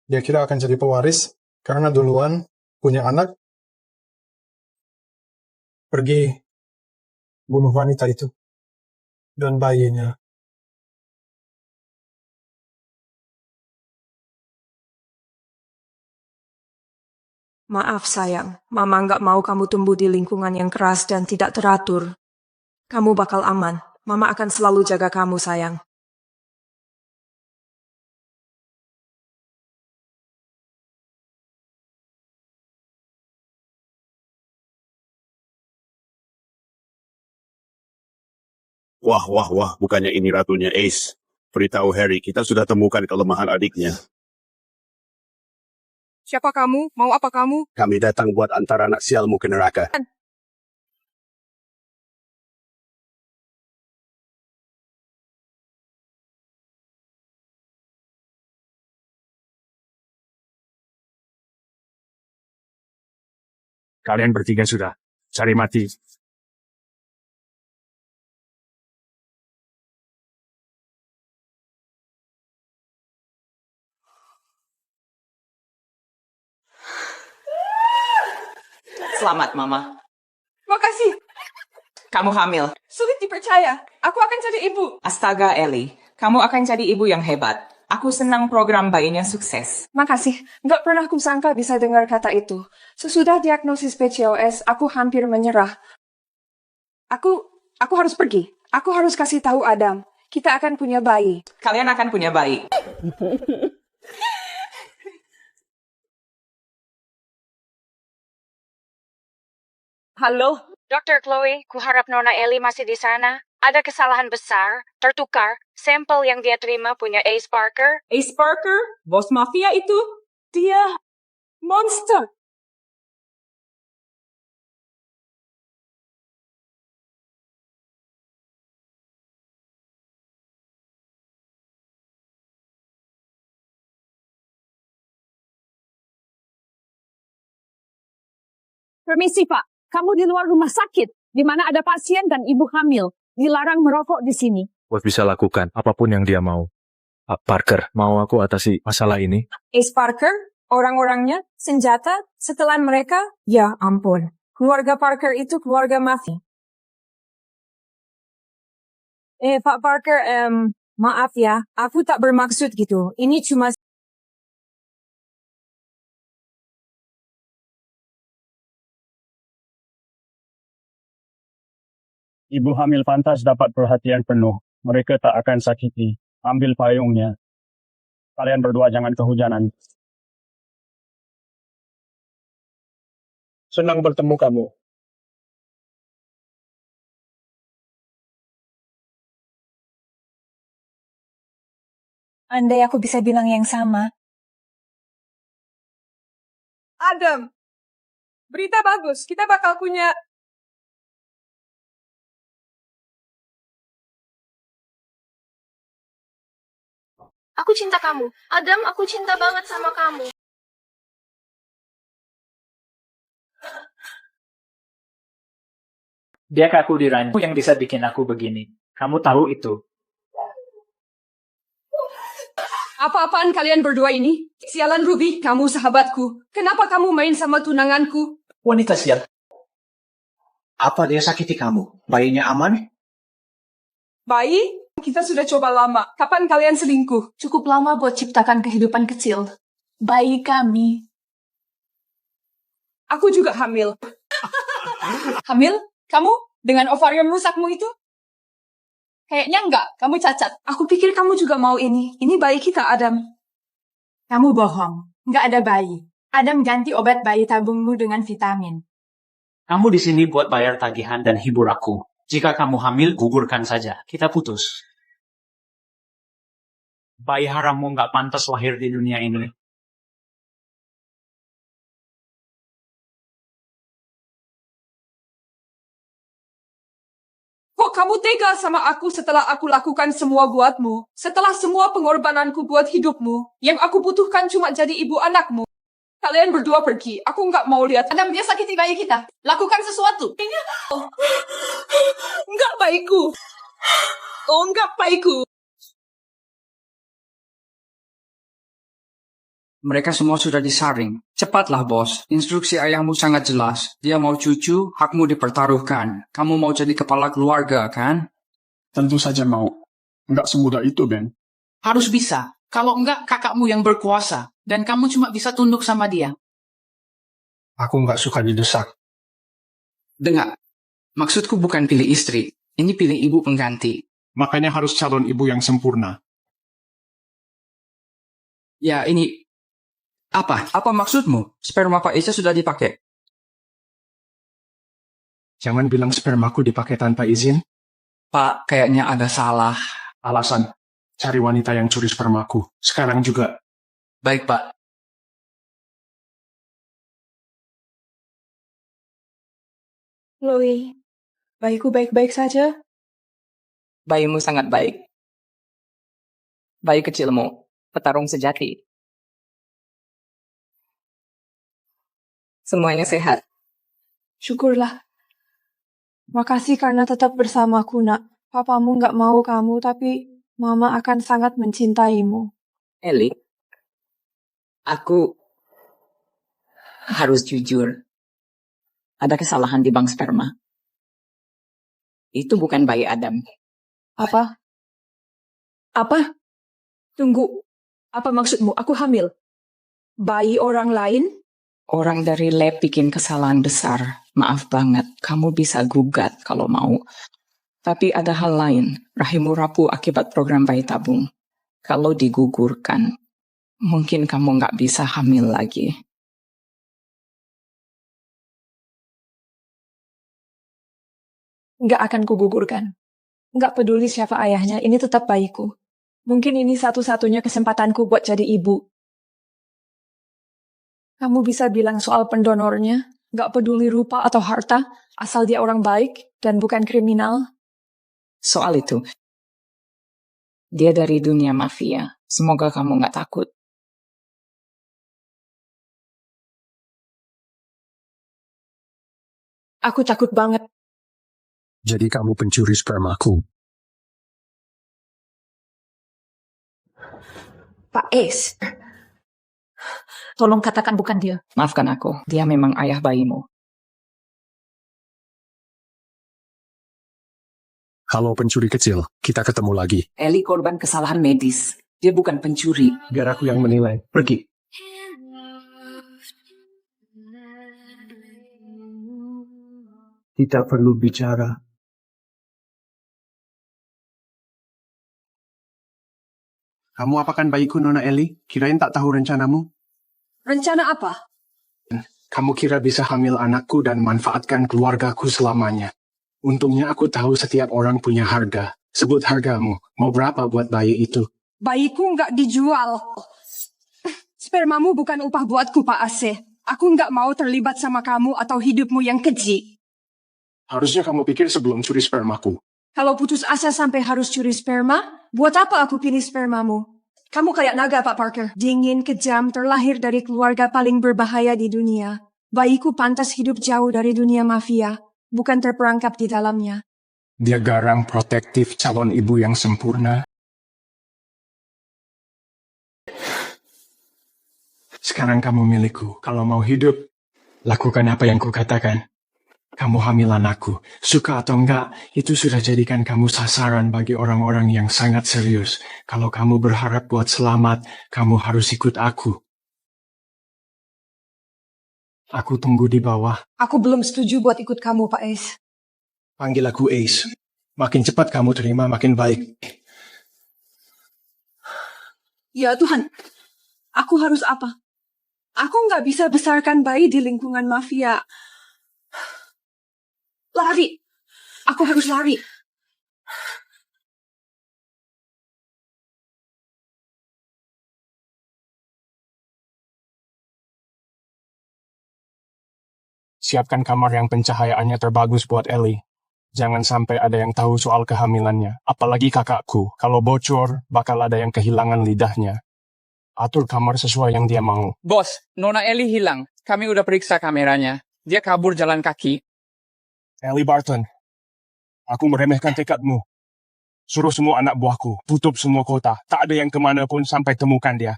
Dia kira akan jadi pewaris karena duluan punya anak. Pergi bunuh wanita itu dan bayinya. Maaf sayang, Mama nggak mau kamu tumbuh di lingkungan yang keras dan tidak teratur. Kamu bakal aman. Mama akan selalu jaga kamu sayang. Wah, wah, wah, bukannya ini ratunya Ace. Beritahu Harry, kita sudah temukan kelemahan adiknya. Siapa kamu? Mau apa kamu? Kami datang buat antar anak sialmu ke neraka. Kalian bertiga sudah cari mati. Selamat, Mama. Makasih. Kamu hamil. Sulit dipercaya. Aku akan jadi ibu. Astaga, Ellie. Kamu akan jadi ibu yang hebat. Aku senang program bayinya sukses. Makasih. Nggak pernah kusangka bisa dengar kata itu. Sesudah diagnosis PCOS, aku hampir menyerah. Aku harus pergi. Aku harus kasih tahu Adam. Kita akan punya bayi. Kalian akan punya bayi. Halo, Dr. Chloe, kuharap Nona Ellie masih di sana. Ada kesalahan besar, tertukar, sampel yang dia terima punya Ace Parker. Ace Parker, bos mafia itu, dia monster. Permisi, Pak. Kamu di luar rumah sakit, di mana ada pasien dan ibu hamil. Dilarang merokok di sini. Bos bisa lakukan apapun yang dia mau. Parker, mau aku atasi masalah ini? Ace Parker, orang-orangnya, senjata, setelan mereka, ya ampun. Keluarga Parker itu keluarga mafia. Pak Parker, maaf ya, aku tak bermaksud gitu. Ini cuma... Ibu hamil pantas dapat perhatian penuh. Mereka tak akan sakiti. Ambil payungnya. Kalian berdua jangan kehujanan. Senang bertemu kamu. Andai aku bisa bilang yang sama. Adam, berita bagus. Kita bakal punya... Aku cinta kamu. Adam, aku cinta banget sama kamu. Dia kaku di ranjau yang bisa bikin aku begini. Kamu tahu itu. Apa-apaan kalian berdua ini? Sialan Ruby, kamu sahabatku. Kenapa kamu main sama tunanganku? Wanita sial. Apa dia sakiti kamu? Bayinya aman? Bayi? Kita sudah coba lama. Kapan kalian selingkuh? Cukup lama buat ciptakan kehidupan kecil. Bayi kami. Aku juga hamil. Hamil? Kamu? Dengan ovarium rusakmu itu? Kayaknya enggak. Kamu cacat. Aku pikir kamu juga mau ini. Ini bayi kita, Adam. Kamu bohong. Nggak ada bayi. Adam ganti obat bayi tabungmu dengan vitamin. Kamu di sini buat bayar tagihan dan hibur aku. Jika kamu hamil, gugurkan saja. Kita putus. Bayi harammu nggak pantas lahir di dunia ini. Kok kamu tega sama aku setelah aku lakukan semua buatmu? Setelah semua pengorbananku buat hidupmu, yang aku butuhkan cuma jadi ibu anakmu. Kalian berdua pergi. Aku nggak mau lihat. Adam, dia sakiti bayi kita. Lakukan sesuatu. Enggak bayiku. Oh, enggak bayiku. Mereka semua sudah disaring. Cepatlah, bos. Instruksi ayahmu sangat jelas. Dia mau cucu, hakmu dipertaruhkan. Kamu mau jadi kepala keluarga, kan? Tentu saja mau. Enggak semudah itu, Ben. Harus bisa. Kalau enggak, kakakmu yang berkuasa. Dan kamu cuma bisa tunduk sama dia. Aku nggak suka didesak. Dengar. Maksudku bukan pilih istri. Ini pilih ibu pengganti. Makanya harus calon ibu yang sempurna. Ya, ini... Apa? Apa maksudmu? Sperma Pak Isa sudah dipakai. Jangan bilang spermaku dipakai tanpa izin. Pak, kayaknya ada salah. Alasan, cari wanita yang curi spermaku. Sekarang juga. Baik, Pak. Chloe, bayiku baik-baik saja. Bayimu sangat baik. Bayi kecilmu, petarung sejati. Semuanya sehat. Syukurlah. Makasih karena tetap bersamaku, nak. Papamu nggak mau kamu, tapi Mama akan sangat mencintaimu. Ellie, aku harus jujur. Ada kesalahan di bank sperma. Itu bukan bayi Adam. Apa? Apa? Tunggu. Apa maksudmu? Aku hamil. Bayi orang lain? Orang dari lab bikin kesalahan besar. Maaf banget, kamu bisa gugat kalau mau. Tapi ada hal lain, rahimmu rapuh akibat program bayi tabung. Kalau digugurkan, mungkin kamu nggak bisa hamil lagi. Nggak akan kugugurkan. Nggak peduli siapa ayahnya, ini tetap bayiku. Mungkin ini satu-satunya kesempatanku buat jadi ibu. Kamu bisa bilang soal pendonornya, nggak peduli rupa atau harta, asal dia orang baik dan bukan kriminal. Soal itu, dia dari dunia mafia. Semoga kamu nggak takut. Aku takut banget. Jadi kamu pencuri spermaku. Pak Ace, tolong katakan bukan dia. Maafkan aku, dia memang ayah bayimu. Halo pencuri kecil, kita ketemu lagi. Ellie korban kesalahan medis. Dia bukan pencuri. Biar aku yang menilai. Pergi. Kita perlu bicara. Kamu apakan bayiku, Nona Ellie? Kirain tak tahu rencanamu? Rencana apa? Kamu kira bisa hamil anakku dan manfaatkan keluargaku selamanya. Untungnya aku tahu setiap orang punya harga. Sebut hargamu. Mau berapa buat bayi itu? Bayiku nggak dijual. Spermamu bukan upah buatku, Pak Ase. Aku nggak mau terlibat sama kamu atau hidupmu yang keji. Harusnya kamu pikir sebelum curi spermaku. Kalau putus asa sampai harus curi sperma, buat apa aku pilih spermamu? Kamu kayak naga, Pak Parker. Dingin, kejam, terlahir dari keluarga paling berbahaya di dunia. Bayiku pantas hidup jauh dari dunia mafia, bukan terperangkap di dalamnya. Dia garang protektif calon ibu yang sempurna. Sekarang kamu milikku. Kalau mau hidup, lakukan apa yang kukatakan. Kamu hamil anakku. Suka atau enggak, itu sudah jadikan kamu sasaran bagi orang-orang yang sangat serius. Kalau kamu berharap buat selamat, kamu harus ikut aku. Aku tunggu di bawah. Aku belum setuju buat ikut kamu, Pak Ace. Panggil aku Ace. Makin cepat kamu terima, makin baik. Ya Tuhan, aku harus apa? Aku nggak bisa besarkan bayi di lingkungan mafia. Lari. Aku harus lari. Siapkan kamar yang pencahayaannya terbagus buat Ellie. Jangan sampai ada yang tahu soal kehamilannya. Apalagi kakakku. Kalau bocor, bakal ada yang kehilangan lidahnya. Atur kamar sesuai yang dia mau. Bos, Nona Ellie hilang. Kami udah periksa kameranya. Dia kabur jalan kaki. Ellie Barton, aku meremehkan tekadmu. Suruh semua anak buahku, tutup semua kota. Tak ada yang kemana pun sampai temukan dia.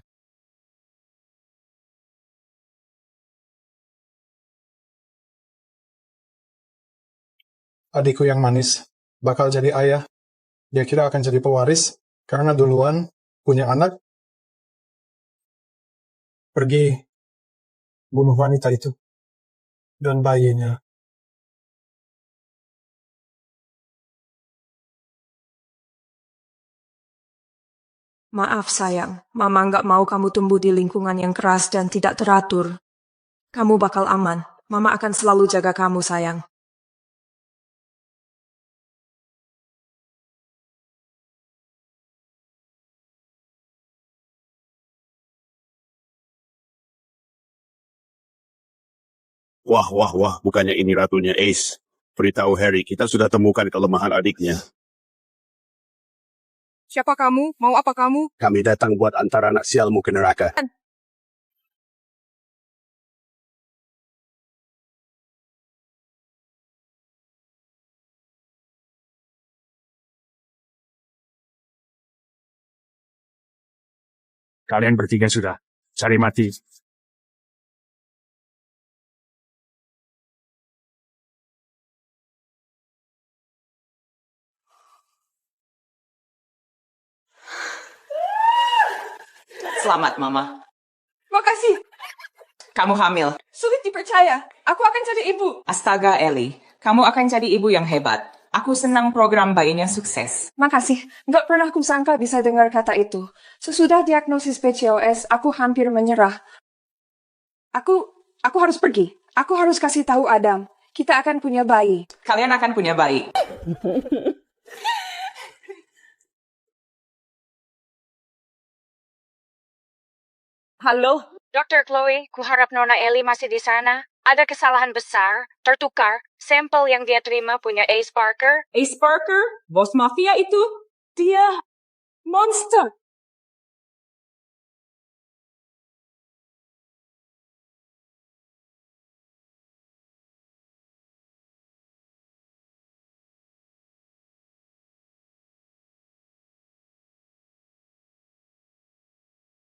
Adikku yang manis bakal jadi ayah. Dia kira akan jadi pewaris karena duluan punya anak. Pergi bunuh wanita itu dan bayinya. Maaf sayang, Mama nggak mau kamu tumbuh di lingkungan yang keras dan tidak teratur. Kamu bakal aman. Mama akan selalu jaga kamu sayang. Wah, wah, wah, bukannya ini ratunya Ace. Beritahu Harry, kita sudah temukan kelemahan adiknya. Siapa kamu? Mau apa kamu? Kami datang buat antar anak sialmu ke neraka. Kalian bertiga sudah cari mati. Selamat, Mama. Makasih. Kamu hamil. Sulit dipercaya. Aku akan jadi ibu. Astaga, Ellie. Kamu akan jadi ibu yang hebat. Aku senang program bayinya sukses. Makasih. Nggak pernah kusangka bisa dengar kata itu. Sesudah diagnosis PCOS, aku hampir menyerah. Aku harus pergi. Aku harus kasih tahu Adam. Kita akan punya bayi. Kalian akan punya bayi. Halo, Dr. Chloe, kuharap Nona Ellie masih di sana. Ada kesalahan besar, tertukar, sampel yang dia terima punya Ace Parker. Ace Parker, bos mafia itu, dia monster.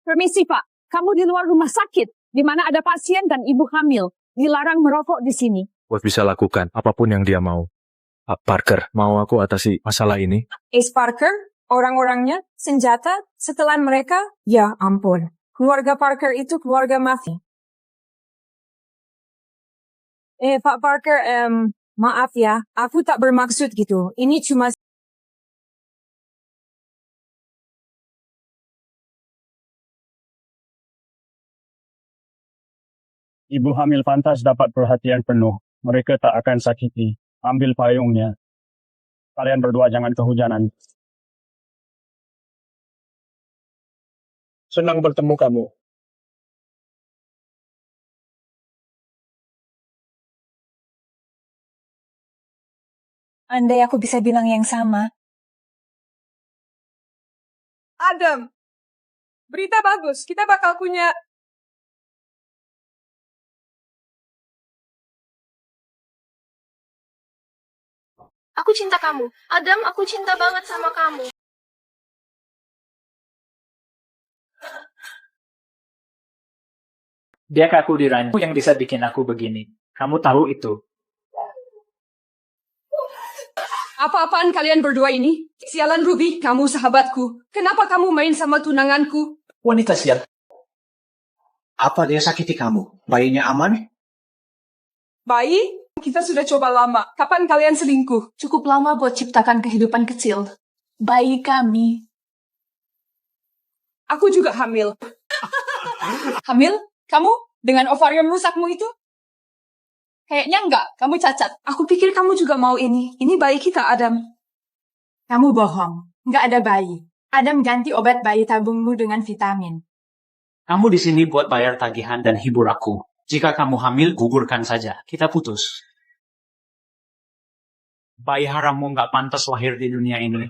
Permisi, Pak. Kamu di luar rumah sakit, di mana ada pasien dan ibu hamil. Dilarang merokok di sini. Bos bisa lakukan apapun yang dia mau. Parker, mau aku atasi masalah ini? Ace Parker, orang-orangnya, senjata, setelan mereka, ya ampun. Keluarga Parker itu keluarga mafia. Pak Parker, maaf ya, aku tak bermaksud gitu. Ini cuma... Ibu hamil pantas dapat perhatian penuh. Mereka tak akan sakiti. Ambil payungnya. Kalian berdua jangan kehujanan. Senang bertemu kamu. Andai aku bisa bilang yang sama. Adam, berita bagus. Kita bakal punya... Aku cinta kamu. Adam, aku cinta banget sama kamu. Dia kaku di ranjau yang bisa bikin aku begini. Kamu tahu itu. Apa-apaan kalian berdua ini? Sialan Ruby, kamu sahabatku. Kenapa kamu main sama tunanganku? Wanita sial. Apa dia sakiti kamu? Bayinya aman? Bayi? Kita sudah coba lama. Kapan kalian selingkuh? Cukup lama buat ciptakan kehidupan kecil. Bayi kami. Aku juga hamil. Hamil? Kamu? Dengan ovarium rusakmu itu? Kayaknya enggak. Kamu cacat. Aku pikir kamu juga mau ini. Ini bayi kita, Adam. Kamu bohong. Nggak ada bayi. Adam ganti obat bayi tabungmu dengan vitamin. Kamu di sini buat bayar tagihan dan hibur aku. Jika kamu hamil, gugurkan saja. Kita putus. Bayi harammu nggak pantas lahir di dunia ini.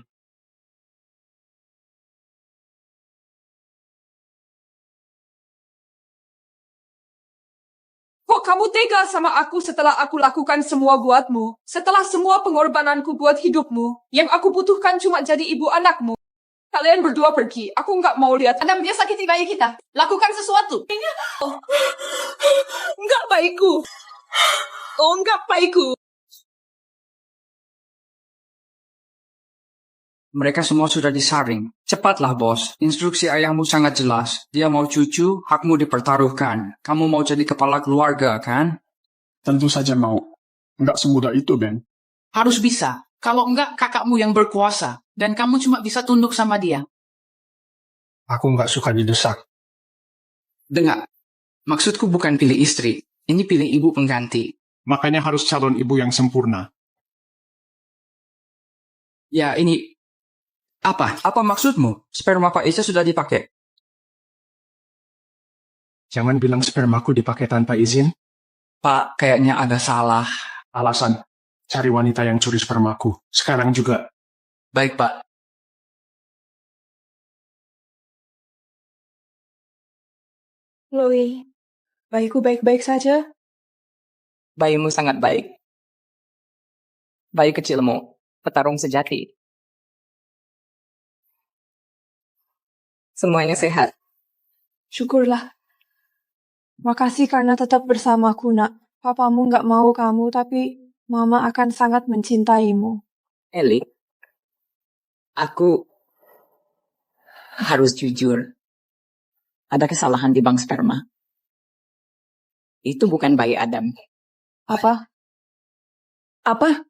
Kok kamu tega sama aku setelah aku lakukan semua buatmu? Setelah semua pengorbananku buat hidupmu, yang aku butuhkan cuma jadi ibu anakmu. Kalian berdua pergi. Aku nggak mau lihat. Adam, dia sakiti bayi kita. Lakukan sesuatu. Enggak bayiku. Oh, enggak bayiku. Mereka semua sudah disaring. Cepatlah, bos. Instruksi ayahmu sangat jelas. Dia mau cucu, hakmu dipertaruhkan. Kamu mau jadi kepala keluarga, kan? Tentu saja mau. Enggak semudah itu, Ben. Harus bisa. Kalau enggak, kakakmu yang berkuasa. Dan kamu cuma bisa tunduk sama dia. Aku nggak suka didesak. Dengar. Maksudku bukan pilih istri. Ini pilih ibu pengganti. Makanya harus calon ibu yang sempurna. Ya, ini... Apa? Apa maksudmu? Sperma Pak Isa sudah dipakai. Jangan bilang spermaku dipakai tanpa izin. Pak, kayaknya ada salah. Alasan. Cari wanita yang curi spermaku. Sekarang juga. Baik, Pak. Chloe, bayiku baik-baik saja. Bayimu sangat baik. Bayi kecilmu, petarung sejati. Semuanya sehat. Syukurlah. Makasih karena tetap bersamaku, nak. Papamu nggak mau kamu, tapi Mama akan sangat mencintaimu. Ellie, aku harus jujur. Ada kesalahan di bank sperma. Itu bukan bayi Adam. Apa? Apa?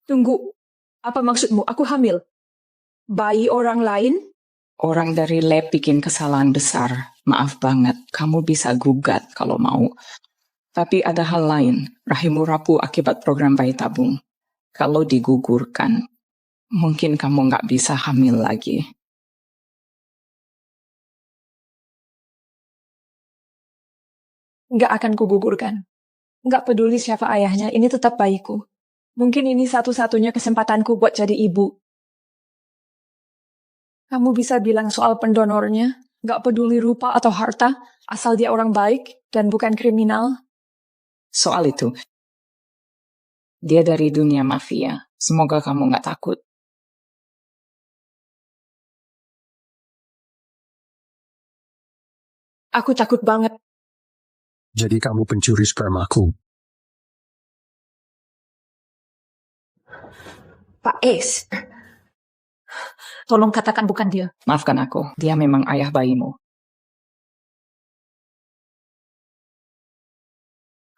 Tunggu. Apa maksudmu? Aku hamil. Bayi orang lain? Orang dari lab bikin kesalahan besar. Maaf banget, kamu bisa gugat kalau mau. Tapi ada hal lain, rahimmu rapuh akibat program bayi tabung. Kalau digugurkan, mungkin kamu nggak bisa hamil lagi. Nggak akan kugugurkan. Nggak peduli siapa ayahnya, ini tetap bayiku. Mungkin ini satu-satunya kesempatanku buat jadi ibu. Kamu bisa bilang soal pendonornya, nggak peduli rupa atau harta, asal dia orang baik dan bukan kriminal. Soal itu, dia dari dunia mafia. Semoga kamu nggak takut. Aku takut banget. Jadi kamu pencuri spermaku. Pak Ace, tolong katakan bukan dia. Maafkan aku, dia memang ayah bayimu.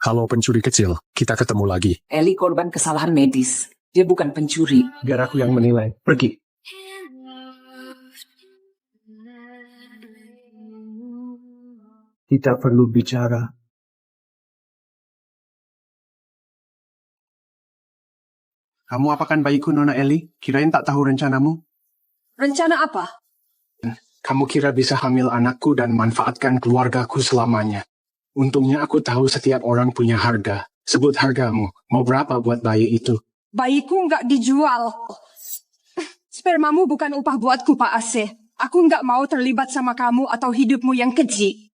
Halo pencuri kecil, kita ketemu lagi. Ellie korban kesalahan medis. Dia bukan pencuri. Biar aku yang menilai. Pergi. Kita perlu bicara. Kamu apakan bayiku, Nona Ellie? Kirain tak tahu rencanamu. Rencana apa? Kamu kira bisa hamil anakku dan manfaatkan keluargaku selamanya. Untungnya aku tahu setiap orang punya harga. Sebut hargamu. Mau berapa buat bayi itu? Bayiku nggak dijual. Spermamu bukan upah buatku, Pak Ase. Aku nggak mau terlibat sama kamu atau hidupmu yang keji.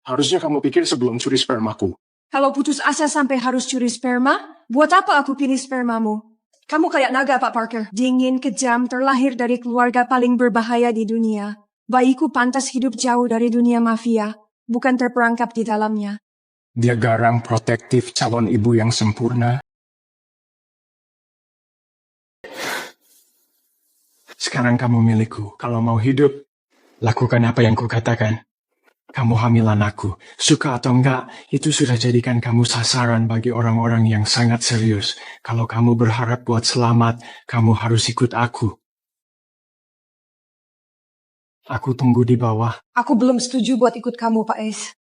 Harusnya kamu pikir sebelum curi spermaku. Kalau putus asa sampai harus curi sperma, buat apa aku pilih spermamu? Kamu kayak naga, Pak Parker. Dingin, kejam, terlahir dari keluarga paling berbahaya di dunia. Bayiku pantas hidup jauh dari dunia mafia, bukan terperangkap di dalamnya. Dia garang protektif calon ibu yang sempurna. Sekarang kamu milikku. Kalau mau hidup, lakukan apa yang kukatakan. Kamu hamil anakku. Suka atau enggak, itu sudah jadikan kamu sasaran bagi orang-orang yang sangat serius. Kalau kamu berharap buat selamat, kamu harus ikut aku. Aku tunggu di bawah. Aku belum setuju buat ikut kamu, Pak Ace.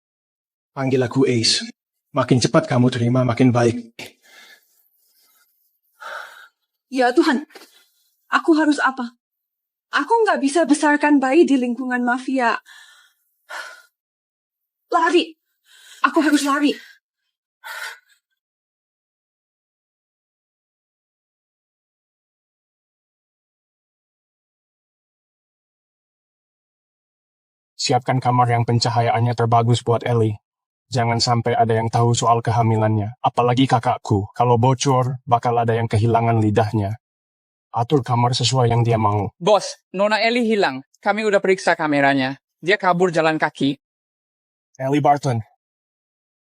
Panggil aku Ace. Makin cepat kamu terima, makin baik. Ya Tuhan, aku harus apa? Aku nggak bisa besarkan bayi di lingkungan mafia. Lari. Aku harus lari. Siapkan kamar yang pencahayaannya terbagus buat Ellie. Jangan sampai ada yang tahu soal kehamilannya. Apalagi kakakku. Kalau bocor, bakal ada yang kehilangan lidahnya. Atur kamar sesuai yang dia mau. Bos, Nona Ellie hilang. Kami udah periksa kameranya. Dia kabur jalan kaki. Ellie Barton,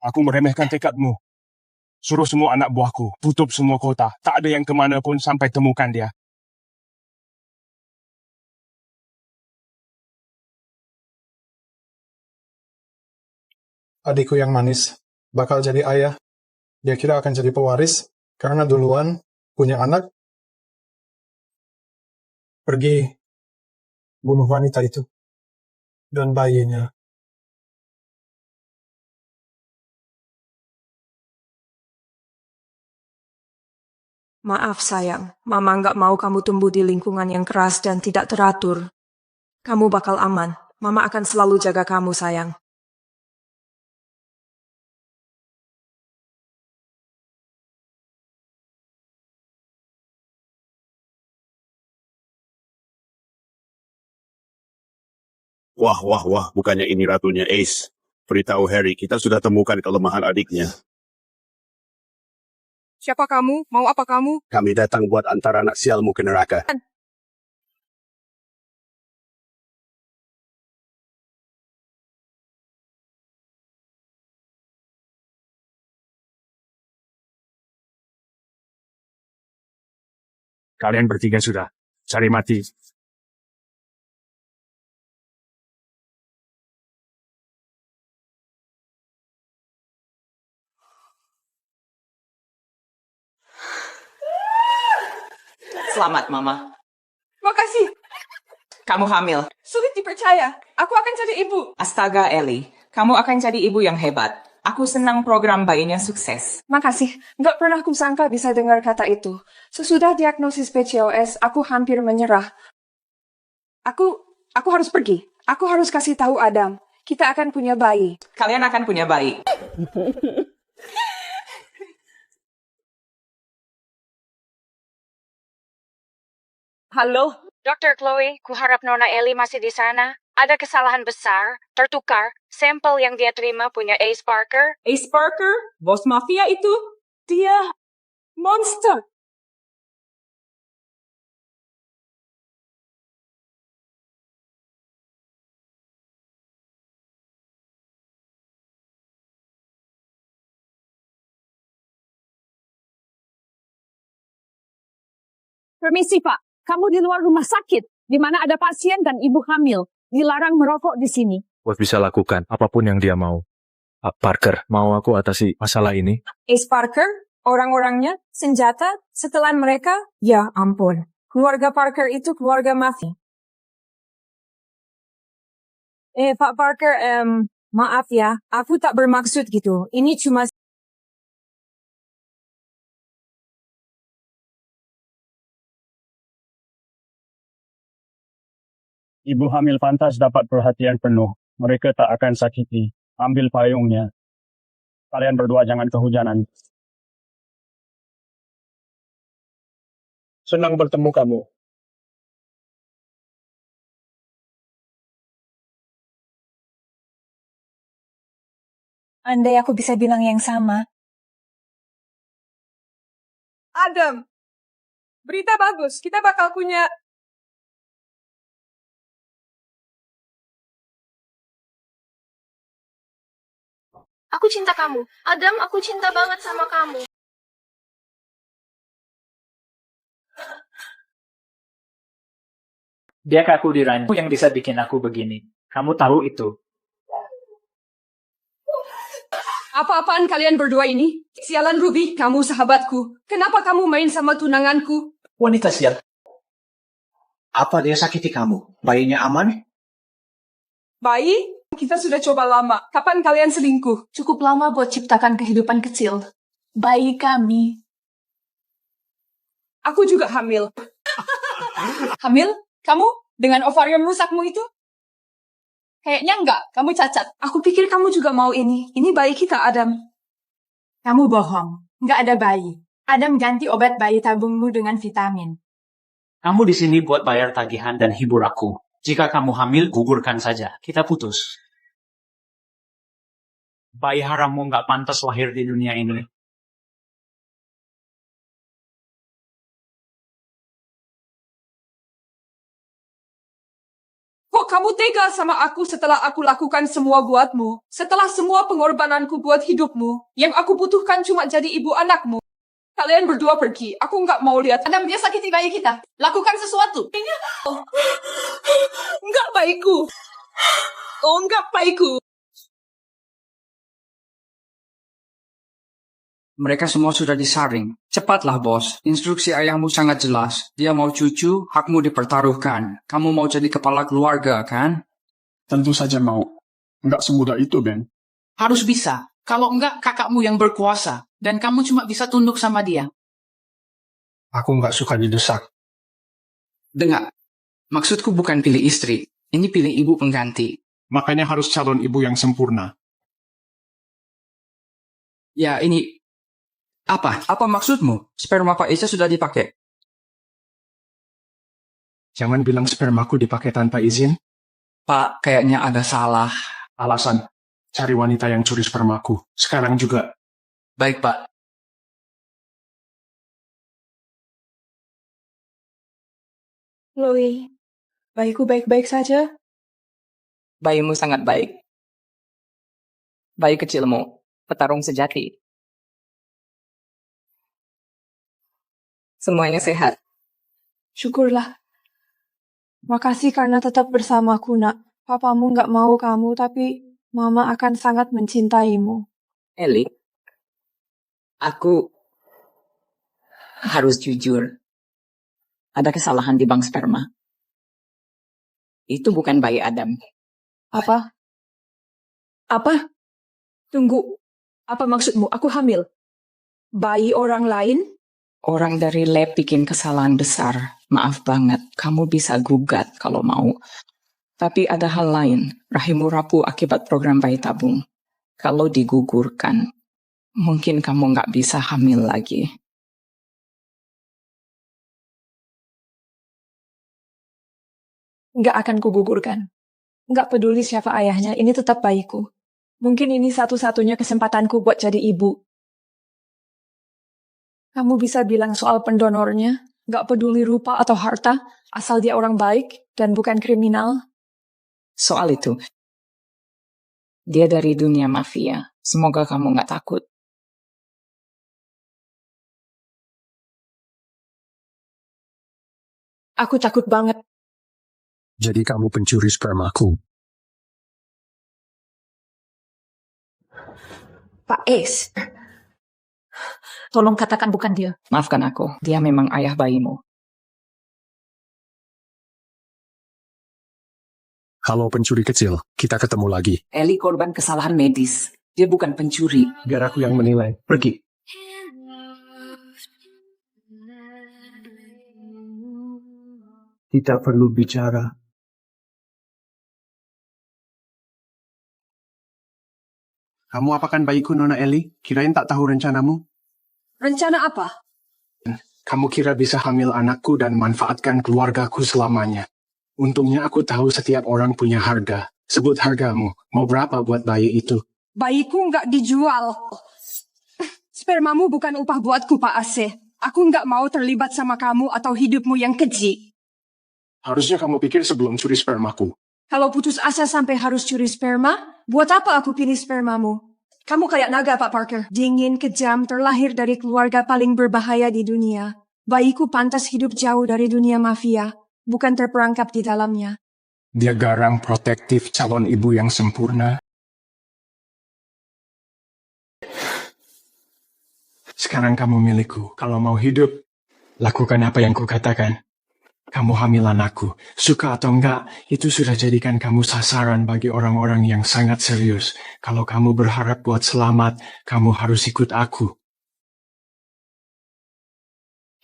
aku meremehkan tekadmu. Suruh semua anak buahku, tutup semua kota. Tak ada yang kemana pun sampai temukan dia. Adikku yang manis bakal jadi ayah. Dia kira akan jadi pewaris karena duluan punya anak. Pergi bunuh wanita itu dan bayinya. Maaf sayang, Mama nggak mau kamu tumbuh di lingkungan yang keras dan tidak teratur. Kamu bakal aman. Mama akan selalu jaga kamu sayang. Wah, wah, wah, bukannya ini ratunya Ace. Beritahu Harry, kita sudah temukan kelemahan adiknya. Siapa kamu? Mau apa kamu? Kami datang buat antar anak sialmu ke neraka. Kalian bertiga sudah cari mati. Selamat, Mama. Makasih. Kamu hamil. Sulit dipercaya. Aku akan jadi ibu. Astaga, Ellie. Kamu akan jadi ibu yang hebat. Aku senang program bayinya sukses. Makasih. Nggak pernah kusangka bisa dengar kata itu. Sesudah diagnosis PCOS, aku hampir menyerah. Aku harus pergi. Aku harus kasih tahu Adam. Kita akan punya bayi. Kalian akan punya bayi. Halo, Dr. Chloe, kuharap Nona Ellie masih di sana. Ada kesalahan besar, tertukar. Sampel yang dia terima punya Ace Parker. Ace Parker, bos mafia itu, dia monster. Permisi, Pak. Kamu di luar rumah sakit, di mana ada pasien dan ibu hamil. Dilarang merokok di sini. Bos bisa lakukan apapun yang dia mau. Parker, mau aku atasi masalah ini? Ace Parker, orang-orangnya, senjata, setelan mereka, ya ampun. Keluarga Parker itu keluarga mafia. Pak Parker, maaf ya, aku tak bermaksud gitu. Ini cuma... Ibu hamil pantas dapat perhatian penuh. Mereka tak akan sakiti. Ambil payungnya. Kalian berdua jangan kehujanan. Senang bertemu kamu. Andai aku bisa bilang yang sama. Adam, berita bagus. Kita bakal punya... Aku cinta kamu. Adam, aku cinta banget sama kamu. Dia kaku di ranjau yang bisa bikin aku begini. Kamu tahu itu. Apa-apaan kalian berdua ini? Sialan Ruby, kamu sahabatku. Kenapa kamu main sama tunanganku? Wanita sial. Apa dia sakiti kamu? Bayinya aman? Bayi? Kita sudah coba lama. Kapan kalian selingkuh? Cukup lama buat ciptakan kehidupan kecil. Bayi kami. Aku juga hamil. Hamil? Kamu? Dengan ovarium rusakmu itu? Kayaknya enggak. Kamu cacat. Aku pikir kamu juga mau ini. Ini bayi kita, Adam. Kamu bohong. Nggak ada bayi. Adam ganti obat bayi tabungmu dengan vitamin. Kamu di sini buat bayar tagihan dan hibur aku. Jika kamu hamil, gugurkan saja. Kita putus. Bayi harammu nggak pantas lahir di dunia ini. Kok kamu tega sama aku setelah aku lakukan semua buatmu? Setelah semua pengorbananku buat hidupmu, yang aku butuhkan cuma jadi ibu anakmu. Kalian berdua pergi. Aku nggak mau lihat. Adam, dia sakiti bayi kita. Lakukan sesuatu. Enggak bayiku. Oh, enggak bayiku. Mereka semua sudah disaring. Cepatlah, bos. Instruksi ayahmu sangat jelas. Dia mau cucu, hakmu dipertaruhkan. Kamu mau jadi kepala keluarga, kan? Tentu saja mau. Enggak semudah itu, Ben. Harus bisa. Kalau enggak, kakakmu yang berkuasa. Dan kamu cuma bisa tunduk sama dia. Aku nggak suka didesak. Dengar. Maksudku bukan pilih istri. Ini pilih ibu pengganti. Makanya harus calon ibu yang sempurna. Ya, ini... Apa? Apa maksudmu? Sperma Pak Isa sudah dipakai. Jangan bilang spermaku dipakai tanpa izin. Pak, kayaknya ada salah. Alasan. Cari wanita yang curi spermaku. Sekarang juga. Baik, Pak. Chloe, bayiku baik-baik saja. Bayimu sangat baik. Bayi kecilmu, petarung sejati. Semuanya sehat. Syukurlah. Makasih karena tetap bersamaku, nak. Papamu nggak mau kamu, tapi Mama akan sangat mencintaimu. Ellie, aku harus jujur. Ada kesalahan di bank sperma. Itu bukan bayi Adam. Apa? Apa? Tunggu. Apa maksudmu? Aku hamil. Bayi orang lain? Orang dari lab bikin kesalahan besar. Maaf banget, kamu bisa gugat kalau mau. Tapi ada hal lain, rahimmu rapuh akibat program bayi tabung. Kalau digugurkan, mungkin kamu nggak bisa hamil lagi. Nggak akan kugugurkan. Nggak peduli siapa ayahnya, ini tetap bayiku. Mungkin ini satu-satunya kesempatanku buat jadi ibu. Kamu bisa bilang soal pendonornya, nggak peduli rupa atau harta, asal dia orang baik dan bukan kriminal. Soal itu, dia dari dunia mafia. Semoga kamu nggak takut. Aku takut banget. Jadi kamu pencuri spermaku. Pak Ace, tolong katakan bukan dia. Maafkan aku, dia memang ayah bayimu. Halo pencuri kecil, kita ketemu lagi. Ellie korban kesalahan medis. Dia bukan pencuri. Biar aku yang menilai. Pergi. Kita perlu bicara. Kamu apakan bayiku, Nona Ellie? Kirain tak tahu rencanamu. Rencana apa? Kamu kira bisa hamil anakku dan manfaatkan keluargaku selamanya. Untungnya aku tahu setiap orang punya harga. Sebut hargamu. Mau berapa buat bayi itu? Bayiku nggak dijual. Spermamu bukan upah buatku, Pak Ase. Aku nggak mau terlibat sama kamu atau hidupmu yang keji. Harusnya kamu pikir sebelum curi spermaku. Kalau putus asa sampai harus curi sperma, buat apa aku pilih spermamu? Kamu kayak naga, Pak Parker. Dingin, kejam, terlahir dari keluarga paling berbahaya di dunia. Bayiku pantas hidup jauh dari dunia mafia, bukan terperangkap di dalamnya. Dia garang protektif calon ibu yang sempurna. Sekarang kamu milikku. Kalau mau hidup, lakukan apa yang kukatakan. Kamu hamil anakku. Suka atau enggak, itu sudah jadikan kamu sasaran bagi orang-orang yang sangat serius. Kalau kamu berharap buat selamat, kamu harus ikut aku.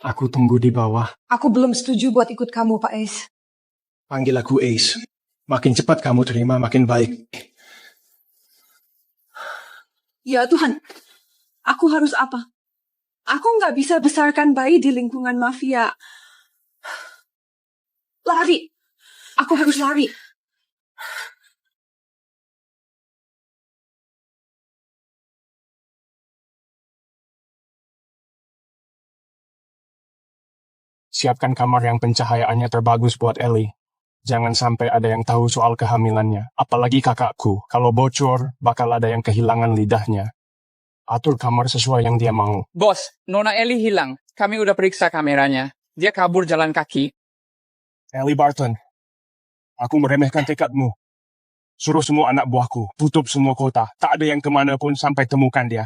Aku tunggu di bawah. Aku belum setuju buat ikut kamu, Pak Ace. Panggil aku Ace. Makin cepat kamu terima, makin baik. Ya Tuhan, aku harus apa? Aku nggak bisa besarkan bayi di lingkungan mafia. Lari. Aku harus lari. Siapkan kamar yang pencahayaannya terbagus buat Ellie. Jangan sampai ada yang tahu soal kehamilannya. Apalagi kakakku. Kalau bocor, bakal ada yang kehilangan lidahnya. Atur kamar sesuai yang dia mau. Bos, Nona Ellie hilang. Kami udah periksa kameranya. Dia kabur jalan kaki. Ellie Barton, aku meremehkan tekadmu. Suruh semua anak buahku, tutup semua kota. Tak ada yang kemana pun sampai temukan dia.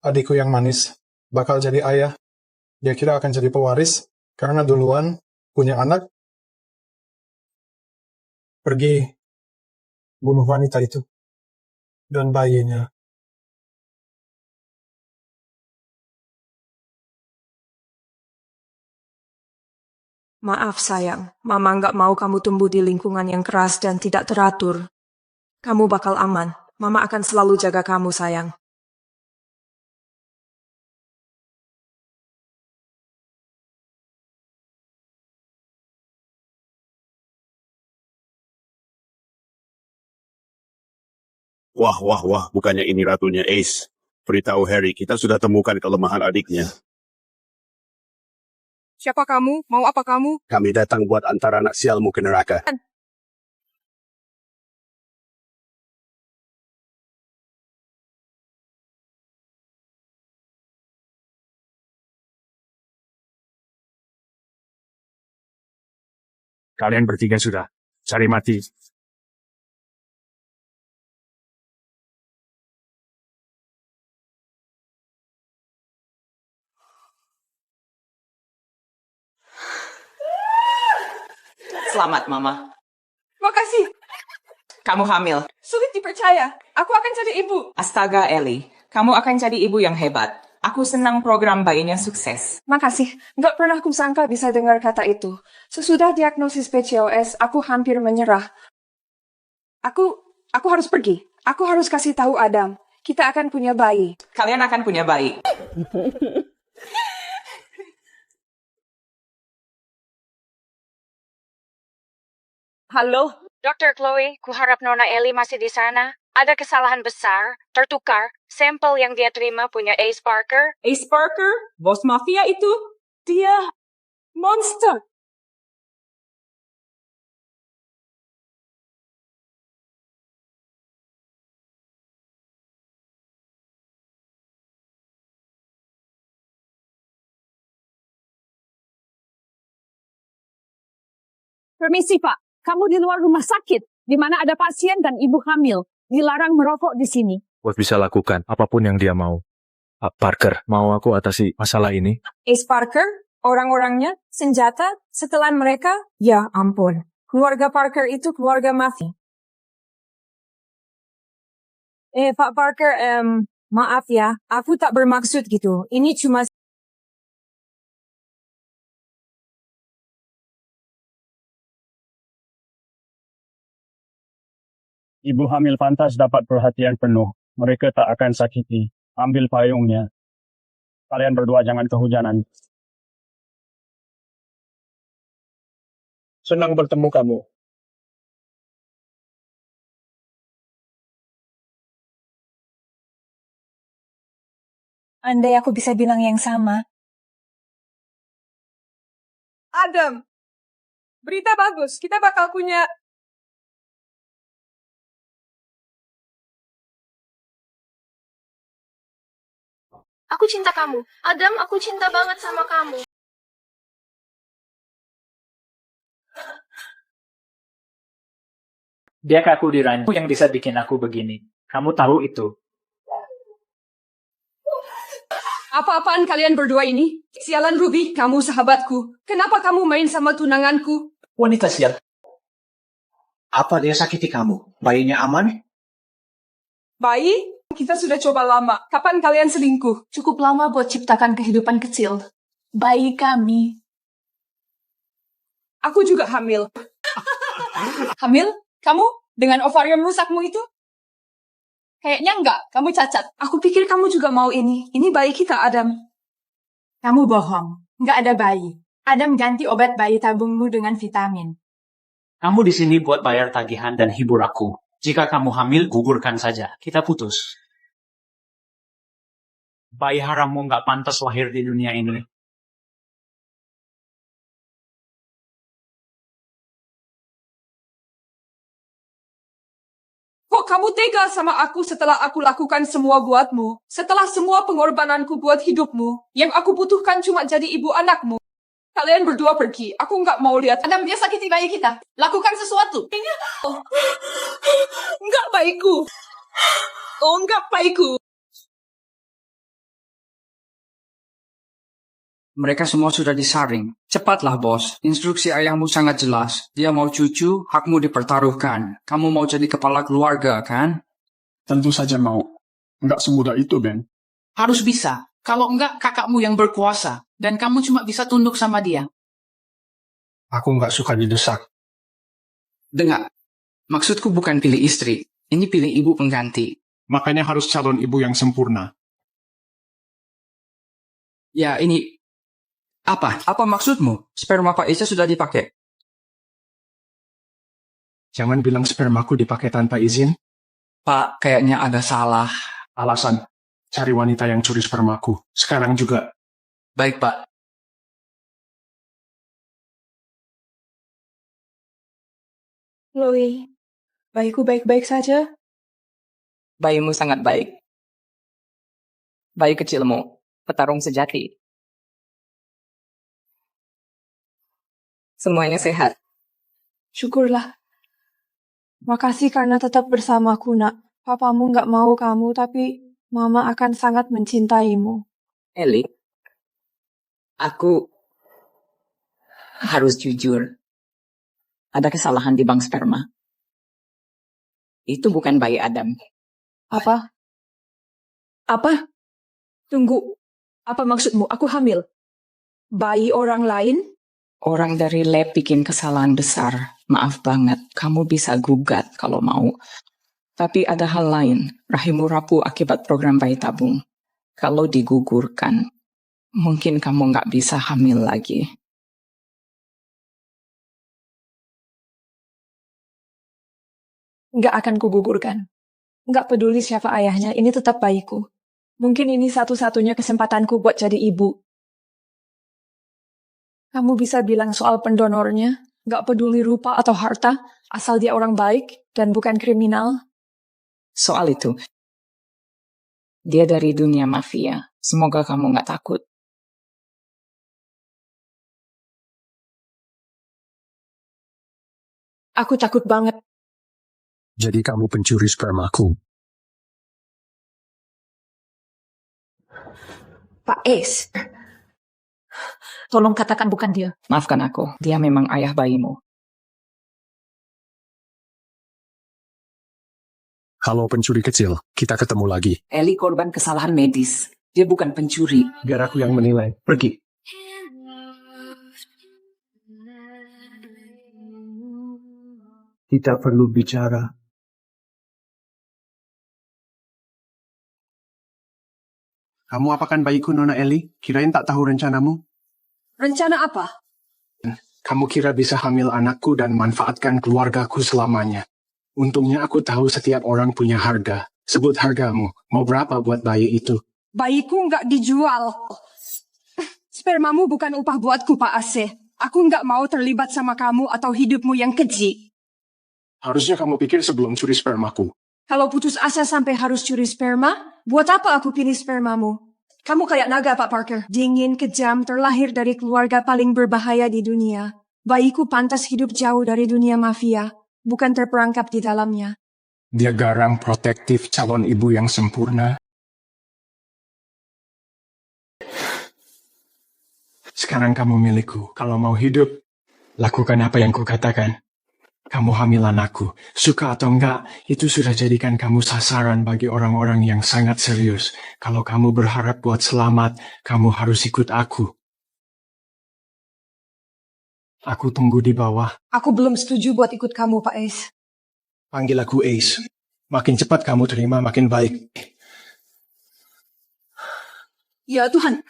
Adikku yang manis bakal jadi ayah. Dia kira akan jadi pewaris karena duluan punya anak. Pergi bunuh wanita itu dan bayinya. Maaf sayang, Mama nggak mau kamu tumbuh di lingkungan yang keras dan tidak teratur. Kamu bakal aman. Mama akan selalu jaga kamu sayang. Wah, wah, wah, bukannya ini ratunya Ace. Beritahu Harry, kita sudah temukan kelemahan adiknya. Siapa kamu? Mau apa kamu? Kami datang buat antar anak sialmu ke neraka. Kalian bertiga sudah cari mati. Selamat, Mama. Makasih. Kamu hamil. Sulit dipercaya. Aku akan jadi ibu. Astaga, Ellie. Kamu akan jadi ibu yang hebat. Aku senang program bayinya sukses. Makasih. Nggak pernah kusangka bisa dengar kata itu. Sesudah diagnosis PCOS, aku hampir menyerah. Aku harus pergi. Aku harus kasih tahu Adam. Kita akan punya bayi. Kalian akan punya bayi. Halo, Dr. Chloe, kuharap Nona Ellie masih di sana. Ada kesalahan besar, tertukar, sampel yang dia terima punya Ace Parker. Ace Parker, bos mafia itu, dia monster. Permisi, Pak. Kamu di luar rumah sakit, di mana ada pasien dan ibu hamil. Dilarang merokok di sini. Bos bisa lakukan apapun yang dia mau. Parker, mau aku atasi masalah ini? Ace Parker, orang-orangnya, senjata, setelan mereka, ya ampun. Keluarga Parker itu keluarga mafia. Pak Parker, maaf ya, aku tak bermaksud gitu. Ini cuma... Ibu hamil pantas dapat perhatian penuh. Mereka tak akan sakiti. Ambil payungnya. Kalian berdua jangan kehujanan. Senang bertemu kamu. Andai aku bisa bilang yang sama. Adam, berita bagus. Kita bakal punya... Aku cinta kamu. Adam, aku cinta banget sama kamu. Dia kaku di ranjau yang bisa bikin aku begini. Kamu tahu itu. Apa-apaan kalian berdua ini? Sialan Ruby, kamu sahabatku. Kenapa kamu main sama tunanganku? Wanita sial. Apa dia sakiti kamu? Bayinya aman? Bayi? Kita sudah coba lama. Kapan kalian selingkuh? Cukup lama buat ciptakan kehidupan kecil. Bayi kami. Aku juga hamil. Hamil? Kamu? Dengan ovarium rusakmu itu? Kayaknya enggak. Kamu cacat. Aku pikir kamu juga mau ini. Ini bayi kita, Adam. Kamu bohong. Nggak ada bayi. Adam ganti obat bayi tabungmu dengan vitamin. Kamu di sini buat bayar tagihan dan hibur aku. Jika kamu hamil, gugurkan saja. Kita putus. Bayi harammu nggak pantas lahir di dunia ini. Kok kamu tega sama aku setelah aku lakukan semua buatmu? Setelah semua pengorbananku buat hidupmu, yang aku butuhkan cuma jadi ibu anakmu. Kalian berdua pergi. Aku nggak mau lihat. Adam, dia sakiti bayi kita. Lakukan sesuatu. Enggak baikku. Oh, enggak baikku. Mereka semua sudah disaring. Cepatlah, bos. Instruksi ayahmu sangat jelas. Dia mau cucu, hakmu dipertaruhkan. Kamu mau jadi kepala keluarga, kan? Tentu saja mau. Enggak semudah itu, Ben. Harus bisa. Kalau enggak, kakakmu yang berkuasa. Dan kamu cuma bisa tunduk sama dia. Aku nggak suka didesak. Dengar. Maksudku bukan pilih istri. Ini pilih ibu pengganti. Makanya harus calon ibu yang sempurna. Ya, ini... Apa? Apa maksudmu? Sperma Pak Isa sudah dipakai. Jangan bilang spermaku dipakai tanpa izin. Pak, kayaknya ada salah. Alasan, cari wanita yang curi spermaku. Sekarang juga. Baik, Pak. Chloe, bayiku baik-baik saja. Bayimu sangat baik. Bayi kecilmu, petarung sejati. Semuanya sehat. Syukurlah. Makasih karena tetap bersamaku, nak. Papamu nggak mau kamu, tapi Mama akan sangat mencintaimu. Ellie, aku harus jujur. Ada kesalahan di bank sperma. Itu bukan bayi Adam. Apa? Apa? Tunggu. Apa maksudmu? Aku hamil. Bayi orang lain? Orang dari lab bikin kesalahan besar. Maaf banget, kamu bisa gugat kalau mau. Tapi ada hal lain, rahimmu rapuh akibat program bayi tabung. Kalau digugurkan, mungkin kamu nggak bisa hamil lagi. Nggak akan kugugurkan. Nggak peduli siapa ayahnya, ini tetap bayiku. Mungkin ini satu-satunya kesempatanku buat jadi ibu. Kamu bisa bilang soal pendonornya, nggak peduli rupa atau harta, asal dia orang baik dan bukan kriminal. Soal itu, dia dari dunia mafia. Semoga kamu nggak takut. Aku takut banget. Jadi kamu pencuri spermaku. Pak Ace, tolong katakan bukan dia. Maafkan aku, dia memang ayah bayimu. Halo pencuri kecil, kita ketemu lagi. Ellie korban kesalahan medis. Dia bukan pencuri. Biar aku yang menilai. Pergi. Kita perlu bicara. Kamu apakan bayiku, Nona Ellie? Kirain tak tahu rencanamu. Rencana apa? Kamu kira bisa hamil anakku dan manfaatkan keluargaku selamanya. Untungnya aku tahu setiap orang punya harga. Sebut hargamu. Mau berapa buat bayi itu? Bayiku nggak dijual. Spermamu bukan upah buatku, Pak Ase. Aku nggak mau terlibat sama kamu atau hidupmu yang keji. Harusnya kamu pikir sebelum curi spermaku. Kalau putus asa sampai harus curi sperma, buat apa aku pilih spermamu? Kamu kayak naga, Pak Parker. Dingin, kejam, terlahir dari keluarga paling berbahaya di dunia. Bayiku pantas hidup jauh dari dunia mafia, bukan terperangkap di dalamnya. Dia garang protektif calon ibu yang sempurna. Sekarang kamu milikku. Kalau mau hidup, lakukan apa yang kukatakan. Kamu hamil anakku. Suka atau enggak, itu sudah jadikan kamu sasaran bagi orang-orang yang sangat serius. Kalau kamu berharap buat selamat, kamu harus ikut aku. Aku tunggu di bawah. Aku belum setuju buat ikut kamu, Pak Ace. Panggil aku Ace. Makin cepat kamu terima, makin baik. Ya Tuhan,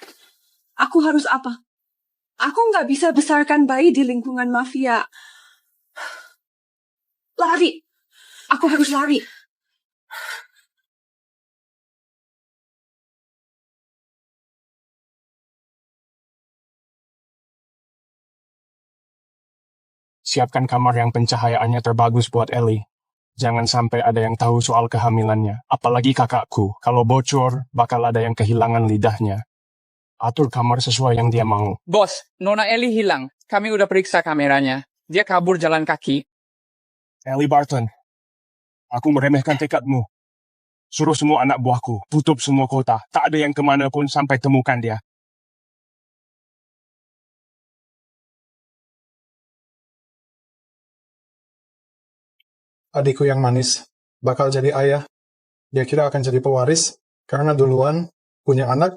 aku harus apa? Aku nggak bisa besarkan bayi di lingkungan mafia. Lari. Aku harus lari. Siapkan kamar yang pencahayaannya terbagus buat Ellie. Jangan sampai ada yang tahu soal kehamilannya. Apalagi kakakku. Kalau bocor, bakal ada yang kehilangan lidahnya. Atur kamar sesuai yang dia mau. Bos, Nona Ellie hilang. Kami udah periksa kameranya. Dia kabur jalan kaki. Ellie Barton, aku meremehkan tekadmu. Suruh semua anak buahku, tutup semua kota. Tak ada yang kemana pun sampai temukan dia. Adikku yang manis bakal jadi ayah. Dia kira akan jadi pewaris karena duluan punya anak.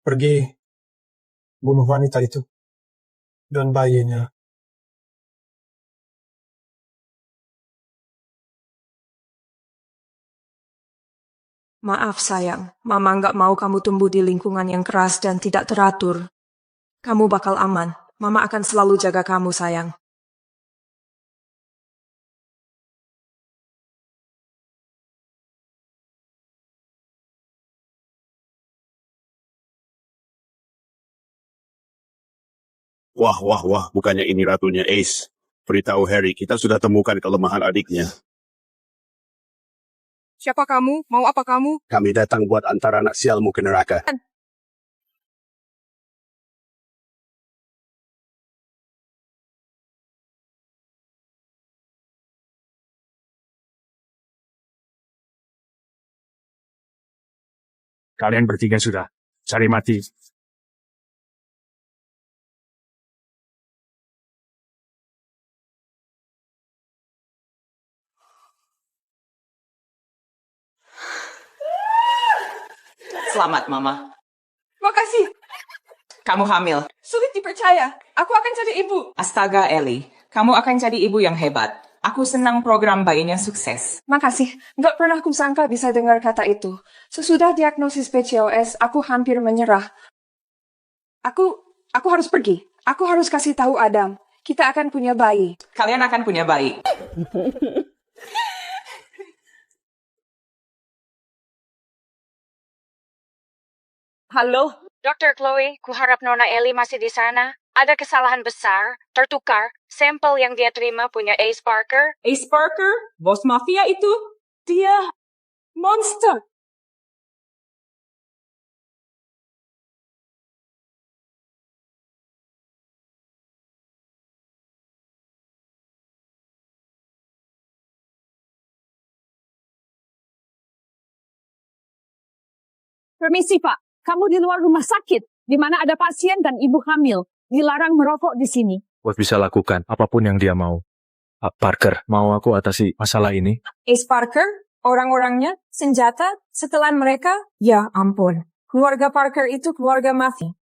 Pergi bunuh wanita itu dan bayinya. Maaf sayang, Mama nggak mau kamu tumbuh di lingkungan yang keras dan tidak teratur. Kamu bakal aman. Mama akan selalu jaga kamu sayang. Wah, wah, wah, bukannya ini ratunya Ace. Beritahu Harry, kita sudah temukan kelemahan adiknya. Siapa kamu? Mau apa kamu? Kami datang buat antar anak sialmu ke neraka. Kalian bertiga sudah cari mati. Selamat, Mama. Makasih. Kamu hamil. Sulit dipercaya. Aku akan jadi ibu. Astaga, Ellie. Kamu akan jadi ibu yang hebat. Aku senang program bayinya sukses. Makasih. Nggak pernah kusangka bisa dengar kata itu. Sesudah diagnosis PCOS, aku hampir menyerah. Aku harus pergi. Aku harus kasih tahu Adam. Kita akan punya bayi. Kalian akan punya bayi. Halo, Dr. Chloe, kuharap Nona Ellie masih di sana. Ada kesalahan besar, tertukar, sampel yang dia terima punya Ace Parker. Ace Parker, bos mafia itu, dia monster. Permisi, Pak. Kamu di luar rumah sakit, di mana ada pasien dan ibu hamil. Dilarang merokok di sini. Bos bisa lakukan apapun yang dia mau. Parker, mau aku atasi masalah ini? Ace Parker, orang-orangnya, senjata, setelan mereka, ya ampun. Keluarga Parker itu keluarga mafia.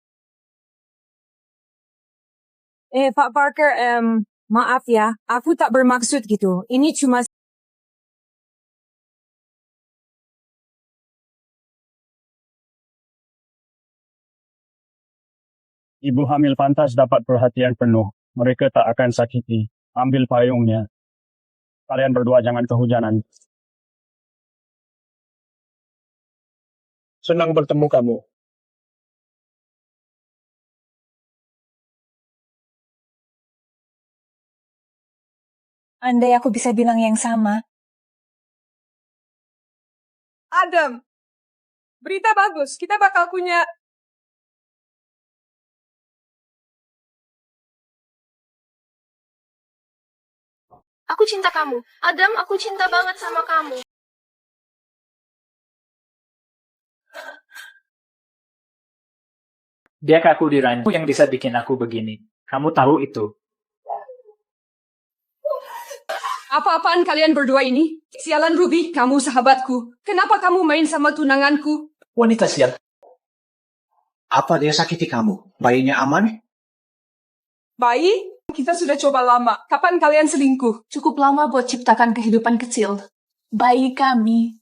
Pak Parker, maaf ya, aku tak bermaksud gitu. Ini cuma... Ibu hamil pantas dapat perhatian penuh. Mereka tak akan sakiti. Ambil payungnya. Kalian berdua jangan kehujanan. Senang bertemu kamu. Andai aku bisa bilang yang sama. Adam, berita bagus. Kita bakal punya... Aku cinta kamu. Adam, aku cinta banget sama kamu. Dia kaku di ranjau yang bisa bikin aku begini. Kamu tahu itu. Apa-apaan kalian berdua ini? Sialan Ruby, kamu sahabatku. Kenapa kamu main sama tunanganku? Wanita sial. Apa dia sakiti kamu? Bayinya aman? Bayi? Kita sudah coba lama. Kapan kalian selingkuh? Cukup lama buat ciptakan kehidupan kecil. Bayi kami.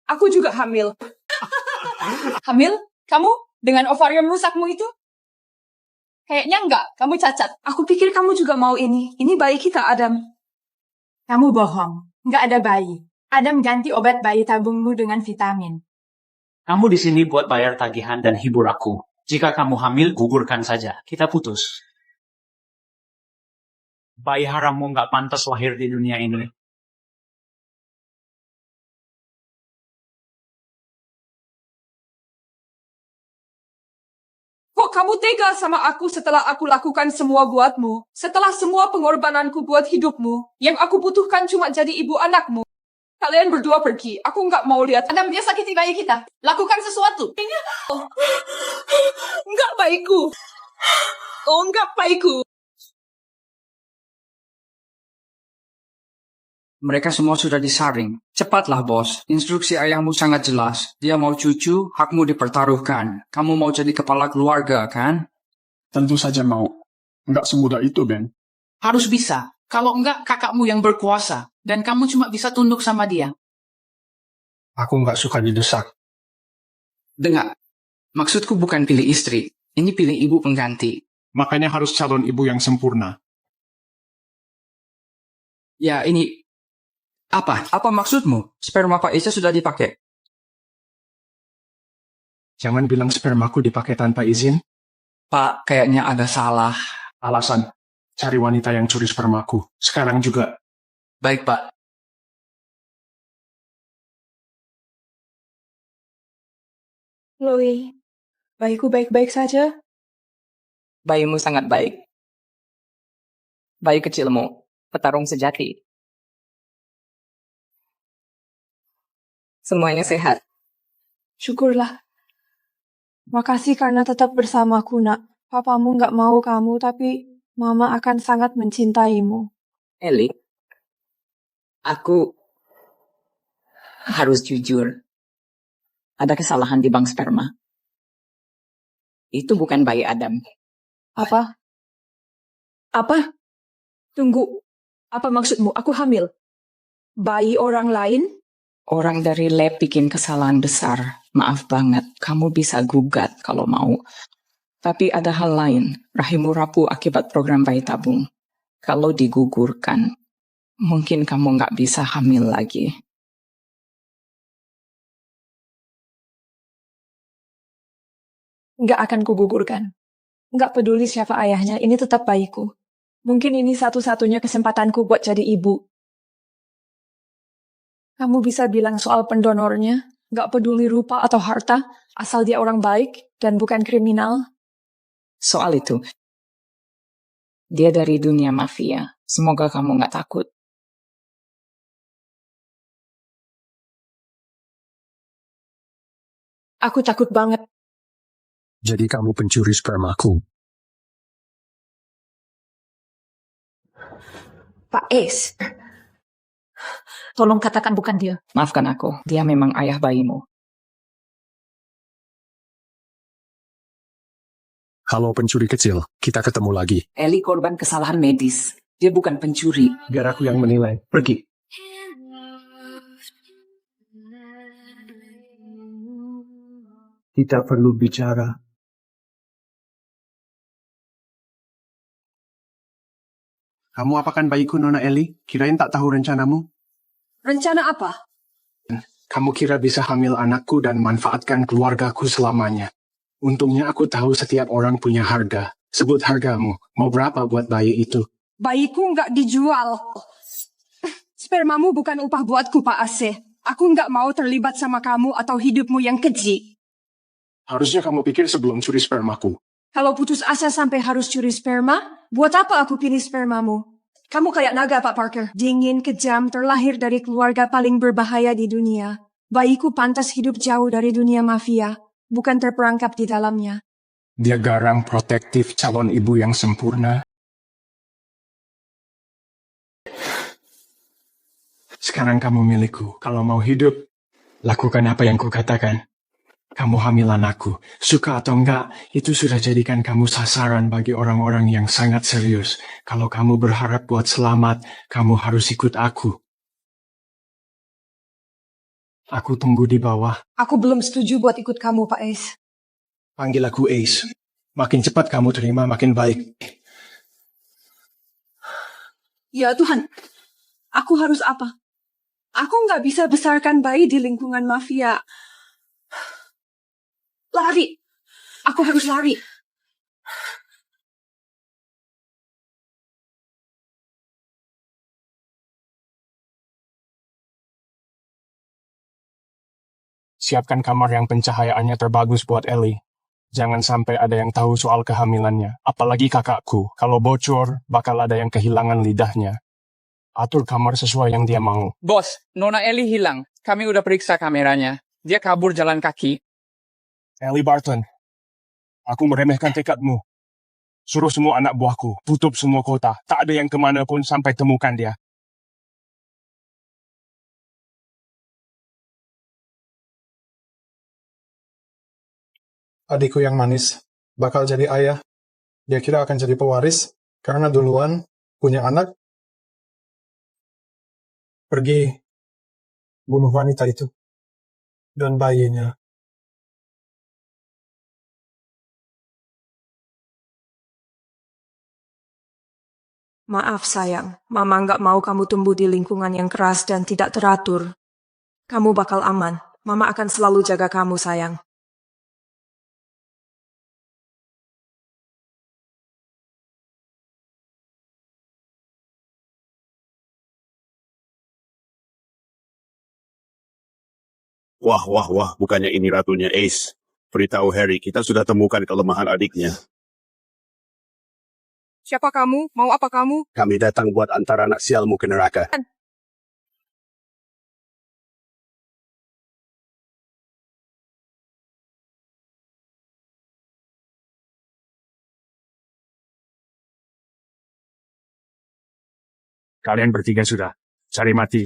Aku juga hamil. Hamil? Kamu? Dengan ovarium rusakmu itu? Kayaknya enggak. Kamu cacat. Aku pikir kamu juga mau ini. Ini bayi kita, Adam. Kamu bohong. Nggak ada bayi. Adam ganti obat bayi tabungmu dengan vitamin. Kamu di sini buat bayar tagihan dan hibur aku. Jika kamu hamil, gugurkan saja. Kita putus. Bayi harammu nggak pantas lahir di dunia ini. Kok kamu tega sama aku setelah aku lakukan semua buatmu? Setelah semua pengorbananku buat hidupmu, yang aku butuhkan cuma jadi ibu anakmu. Kalian berdua pergi. Aku nggak mau lihat. Adam, dia sakiti bayi kita. Lakukan sesuatu. Enggak baikku. Oh, enggak baikku. Mereka semua sudah disaring. Cepatlah, bos. Instruksi ayahmu sangat jelas. Dia mau cucu, hakmu dipertaruhkan. Kamu mau jadi kepala keluarga, kan? Tentu saja mau. Enggak semudah itu, Ben. Harus bisa. Kalau enggak, kakakmu yang berkuasa. Dan kamu cuma bisa tunduk sama dia. Aku nggak suka didesak. Dengar. Maksudku bukan pilih istri. Ini pilih ibu pengganti. Makanya harus calon ibu yang sempurna. Ya, ini... Apa? Apa maksudmu? Sperma Pak Isa sudah dipakai. Jangan bilang spermaku dipakai tanpa izin. Pak, kayaknya ada salah. Alasan. Cari wanita yang curi spermaku. Sekarang juga. Baik, Pak. Chloe, bayiku baik-baik saja. Bayimu sangat baik. Bayi kecilmu, petarung sejati. Semuanya sehat. Syukurlah. Makasih karena tetap bersamaku, nak. Papamu nggak mau kamu, tapi Mama akan sangat mencintaimu. Ellie, aku harus jujur. Ada kesalahan di bank sperma. Itu bukan bayi Adam. Apa? Apa? Tunggu. Apa maksudmu? Aku hamil. Bayi orang lain? Orang dari lab bikin kesalahan besar. Maaf banget, kamu bisa gugat kalau mau. Tapi ada hal lain, rahimmu rapuh akibat program bayi tabung. Kalau digugurkan, mungkin kamu nggak bisa hamil lagi. Nggak akan kugugurkan. Nggak peduli siapa ayahnya, ini tetap bayiku. Mungkin ini satu-satunya kesempatanku buat jadi ibu. Kamu bisa bilang soal pendonornya, nggak peduli rupa atau harta, asal dia orang baik dan bukan kriminal. Soal itu, dia dari dunia mafia. Semoga kamu nggak takut. Aku takut banget. Jadi kamu pencuri spermaku. Pak Ace, tolong katakan bukan dia. Maafkan aku, dia memang ayah bayimu. Halo pencuri kecil, kita ketemu lagi. Ellie korban kesalahan medis. Dia bukan pencuri. Biar aku yang menilai. Pergi. Kita perlu bicara. Kamu apakan bayiku, Nona Ellie? Kirain tak tahu rencanamu. Rencana apa? Kamu kira bisa hamil anakku dan manfaatkan keluargaku selamanya. Untungnya aku tahu setiap orang punya harga. Sebut hargamu. Mau berapa buat bayi itu? Bayiku nggak dijual. Spermamu bukan upah buatku, Pak Ase. Aku nggak mau terlibat sama kamu atau hidupmu yang keji. Harusnya kamu pikir sebelum curi spermaku. Kalau putus asa sampai harus curi sperma, buat apa aku pilih spermamu? Kamu kayak naga, Pak Parker. Dingin, kejam, terlahir dari keluarga paling berbahaya di dunia. Bayiku pantas hidup jauh dari dunia mafia, bukan terperangkap di dalamnya. Dia garang protektif calon ibu yang sempurna. Sekarang kamu milikku. Kalau mau hidup, lakukan apa yang kukatakan. Kamu hamil anakku. Suka atau enggak, itu sudah jadikan kamu sasaran bagi orang-orang yang sangat serius. Kalau kamu berharap buat selamat, kamu harus ikut aku. Aku tunggu di bawah. Aku belum setuju buat ikut kamu, Pak Ace. Panggil aku Ace. Makin cepat kamu terima, makin baik. Ya Tuhan, aku harus apa? Aku nggak bisa besarkan bayi di lingkungan mafia. Lari. Aku harus lari. Siapkan kamar yang pencahayaannya terbagus buat Ellie. Jangan sampai ada yang tahu soal kehamilannya. Apalagi kakakku. Kalau bocor, bakal ada yang kehilangan lidahnya. Atur kamar sesuai yang dia mau. Bos, Nona Ellie hilang. Kami udah periksa kameranya. Dia kabur jalan kaki. Ellie Barton, aku meremehkan tekadmu. Suruh semua anak buahku, tutup semua kota. Tak ada yang kemana pun sampai temukan dia. Adikku yang manis bakal jadi ayah. Dia kira akan jadi pewaris karena duluan punya anak. Pergi bunuh wanita itu dan bayinya. Maaf sayang, Mama nggak mau kamu tumbuh di lingkungan yang keras dan tidak teratur. Kamu bakal aman. Mama akan selalu jaga kamu sayang. Wah, wah, wah, bukannya ini ratunya Ace. Beritahu Harry, kita sudah temukan kelemahan adiknya. Siapa kamu? Mau apa kamu? Kami datang buat antar anak sialmu ke neraka. Kalian bertiga sudah cari mati.